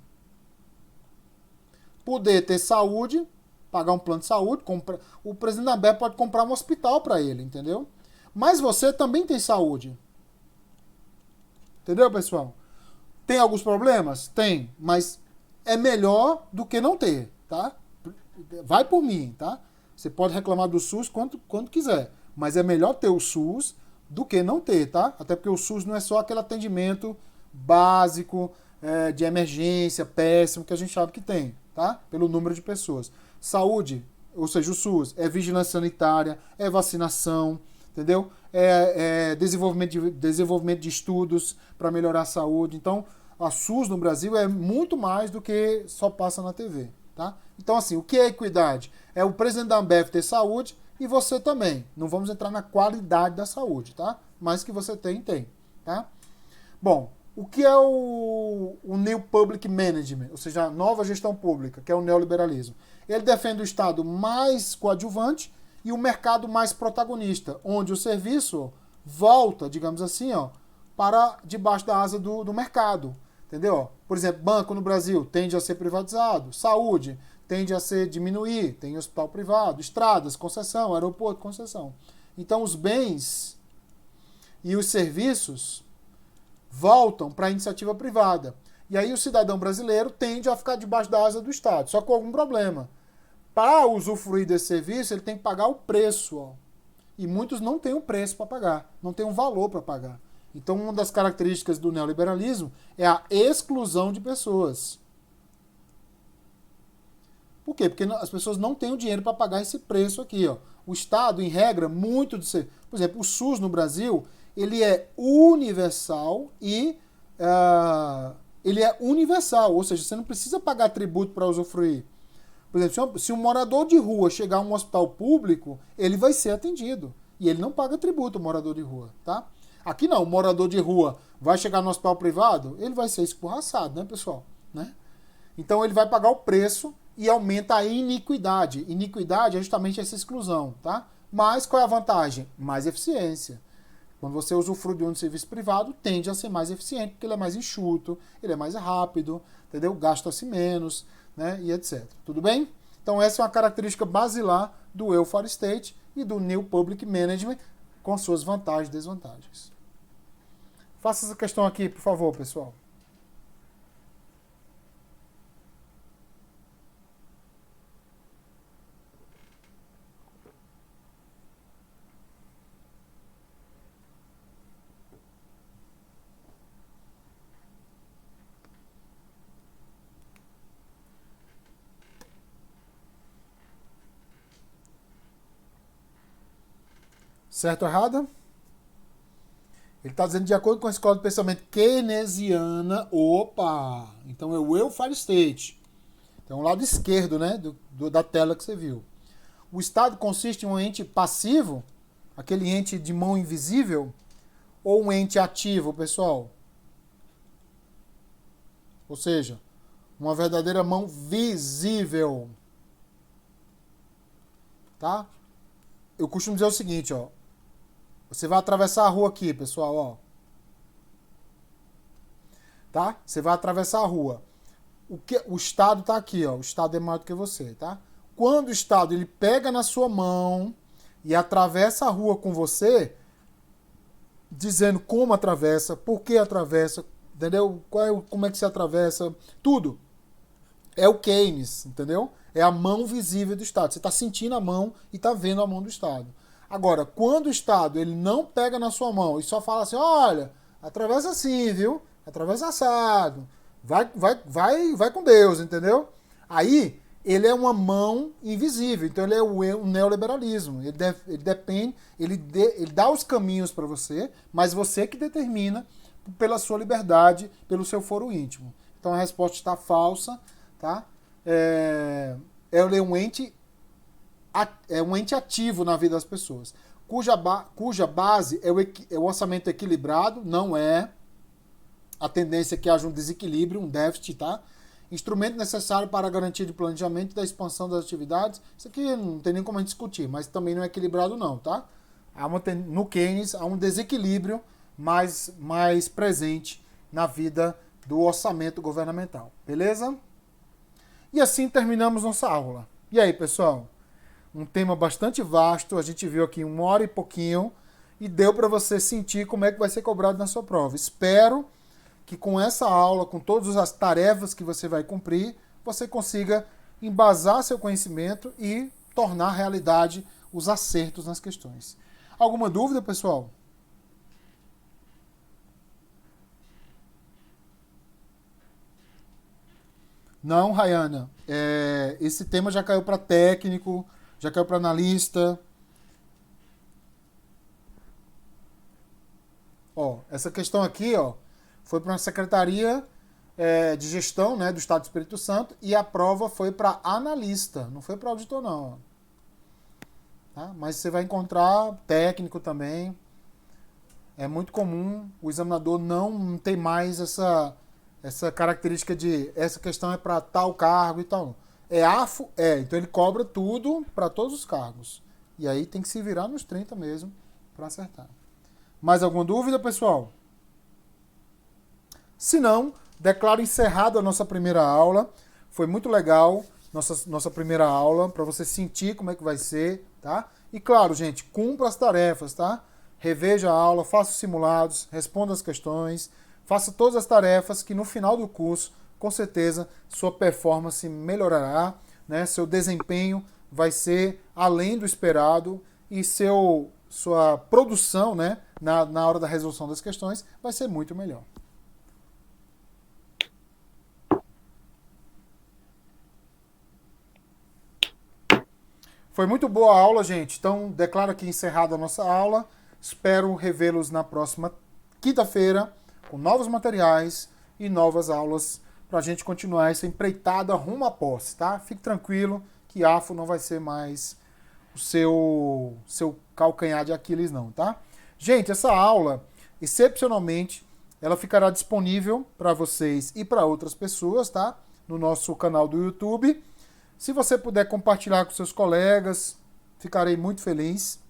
poder ter saúde, pagar um plano de saúde, o presidente da Ambev pode comprar um hospital para ele, entendeu? Mas você também tem saúde. Entendeu, pessoal? Tem alguns problemas? Tem, mas é melhor do que não ter, tá? Vai por mim, tá? Você pode reclamar do SUS quando quiser, mas é melhor ter o SUS do que não ter, tá? Até porque o SUS não é só aquele atendimento básico, de emergência, péssimo, que a gente sabe que tem, tá? Pelo número de pessoas. Saúde, ou seja, o SUS, é vigilância sanitária, é vacinação, entendeu? Desenvolvimento de estudos para melhorar a saúde. Então, a SUS no Brasil é muito mais do que só passa na TV, tá? Então, assim, o que é equidade? É o presidente da Ambev ter saúde e você também. Não vamos entrar na qualidade da saúde, tá? Mas que você tem, tá? Bom, o que é o New Public Management, ou seja, a nova gestão pública, que é o neoliberalismo? Ele defende o Estado mais coadjuvante e o mercado mais protagonista, onde o serviço volta, digamos assim, ó, para debaixo da asa do mercado. Entendeu? Por exemplo, banco no Brasil tende a ser privatizado, saúde tende a diminuir, tem hospital privado, estradas, concessão, aeroporto, concessão. Então os bens e os serviços voltam para a iniciativa privada. E aí o cidadão brasileiro tende a ficar debaixo da asa do Estado, só com algum problema. Para usufruir desse serviço, ele tem que pagar o preço. Ó. E muitos não têm um preço para pagar, não têm um valor para pagar. Então, uma das características do neoliberalismo é a exclusão de pessoas. Por quê? Porque as pessoas não têm o dinheiro para pagar esse preço aqui. Ó. O Estado, em regra, muito de ser... Por exemplo, o SUS no Brasil, ele é universal e... ele é universal, ou seja, você não precisa pagar tributo para usufruir. Por exemplo, se um morador de rua chegar a um hospital público, ele vai ser atendido. E ele não paga tributo, o morador de rua, tá? Aqui não, o morador de rua vai chegar no hospital privado, ele vai ser escorraçado, né, pessoal? Né? Então ele vai pagar o preço e aumenta a iniquidade. Iniquidade é justamente essa exclusão, tá? Mas qual é a vantagem? Mais eficiência. Quando você usufrui de um serviço privado, tende a ser mais eficiente, porque ele é mais enxuto, ele é mais rápido, entendeu? Gasta-se menos, né? E etc. Tudo bem? Então essa é uma característica basilar do welfare state e do New Public Management, com suas vantagens e desvantagens. Faça essa questão aqui, por favor, pessoal. Certo ou errado? Ele está dizendo de acordo com a escola de pensamento keynesiana. Opa! Então é o welfare state. Então o lado esquerdo, né, da tela que você viu. O Estado consiste em um ente passivo, aquele ente de mão invisível, ou um ente ativo, pessoal? Ou seja, uma verdadeira mão visível. Tá? Eu costumo dizer o seguinte, ó. Você vai atravessar a rua aqui, pessoal, ó. Tá? Você vai atravessar a rua. O Estado tá aqui, ó. O Estado é maior do que você, tá? Quando o Estado ele pega na sua mão e atravessa a rua com você, dizendo como atravessa, por que atravessa, entendeu? Como é que se atravessa, tudo. É o Keynes, entendeu? É a mão visível do Estado. Você está sentindo a mão e está vendo a mão do Estado. Agora, quando o Estado ele não pega na sua mão e só fala assim, olha, atravessa assim, viu? Atravessa assado. Vai com Deus, entendeu? Aí, ele é uma mão invisível. Então, ele é o neoliberalismo. Ele dá os caminhos para você, mas você que determina pela sua liberdade, pelo seu foro íntimo. Então, a resposta está falsa, tá? Ele é um ente ativo na vida das pessoas, cuja base é o orçamento equilibrado, não é a tendência que haja um desequilíbrio, um déficit, tá? Instrumento necessário para a garantia de planejamento e da expansão das atividades. Isso aqui não tem nem como a gente discutir, mas também não é equilibrado não, tá? No Keynes há um desequilíbrio mais presente na vida do orçamento governamental, beleza? E assim terminamos nossa aula. E aí, pessoal? Um tema bastante vasto, a gente viu aqui 1 hora e pouquinho e deu para você sentir como é que vai ser cobrado na sua prova. Espero que com essa aula, com todas as tarefas que você vai cumprir, você consiga embasar seu conhecimento e tornar realidade os acertos nas questões. Alguma dúvida, pessoal? Não, Rayana. Esse tema já caiu para técnico, já caiu para analista. Ó, essa questão aqui, ó, foi para a Secretaria de Gestão, né, do Estado do Espírito Santo e a prova foi para analista, não foi para auditor não. Tá? Mas você vai encontrar técnico também. É muito comum o examinador não ter mais essa característica de essa questão é para tal cargo e tal. É AFO? Então ele cobra tudo para todos os cargos. E aí tem que se virar nos 30 mesmo para acertar. Mais alguma dúvida, pessoal? Se não, declaro encerrada a nossa primeira aula. Foi muito legal nossa primeira aula, para você sentir como é que vai ser, tá? E claro, gente, cumpra as tarefas, tá? Reveja a aula, faça os simulados, responda as questões, faça todas as tarefas que no final do curso, com certeza, sua performance melhorará, né? Seu desempenho vai ser além do esperado e sua produção, né? Na hora da resolução das questões vai ser muito melhor. Foi muito boa a aula, gente. Então, declaro aqui encerrada a nossa aula. Espero revê-los na próxima quinta-feira com novos materiais e novas aulas para a gente continuar essa empreitada rumo à posse, tá? Fique tranquilo que AFO não vai ser mais o seu calcanhar de Aquiles, não, tá? Gente, essa aula excepcionalmente, ela ficará disponível para vocês e para outras pessoas, tá? No nosso canal do YouTube. Se você puder compartilhar com seus colegas, ficarei muito feliz.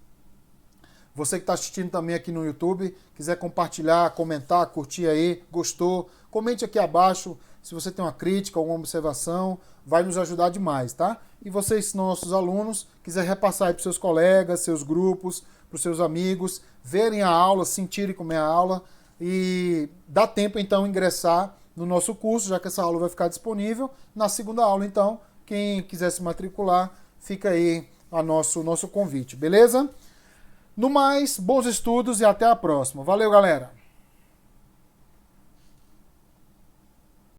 Você que está assistindo também aqui no YouTube, quiser compartilhar, comentar, curtir aí, gostou, comente aqui abaixo se você tem uma crítica, alguma observação, vai nos ajudar demais, tá? E vocês, nossos alunos, quiser repassar aí para seus colegas, seus grupos, para os seus amigos, verem a aula, sentirem como é a aula e dá tempo então ingressar no nosso curso, já que essa aula vai ficar disponível. Na segunda aula, então, quem quiser se matricular, fica aí o nosso convite, beleza? No mais, bons estudos e até a próxima. Valeu, galera!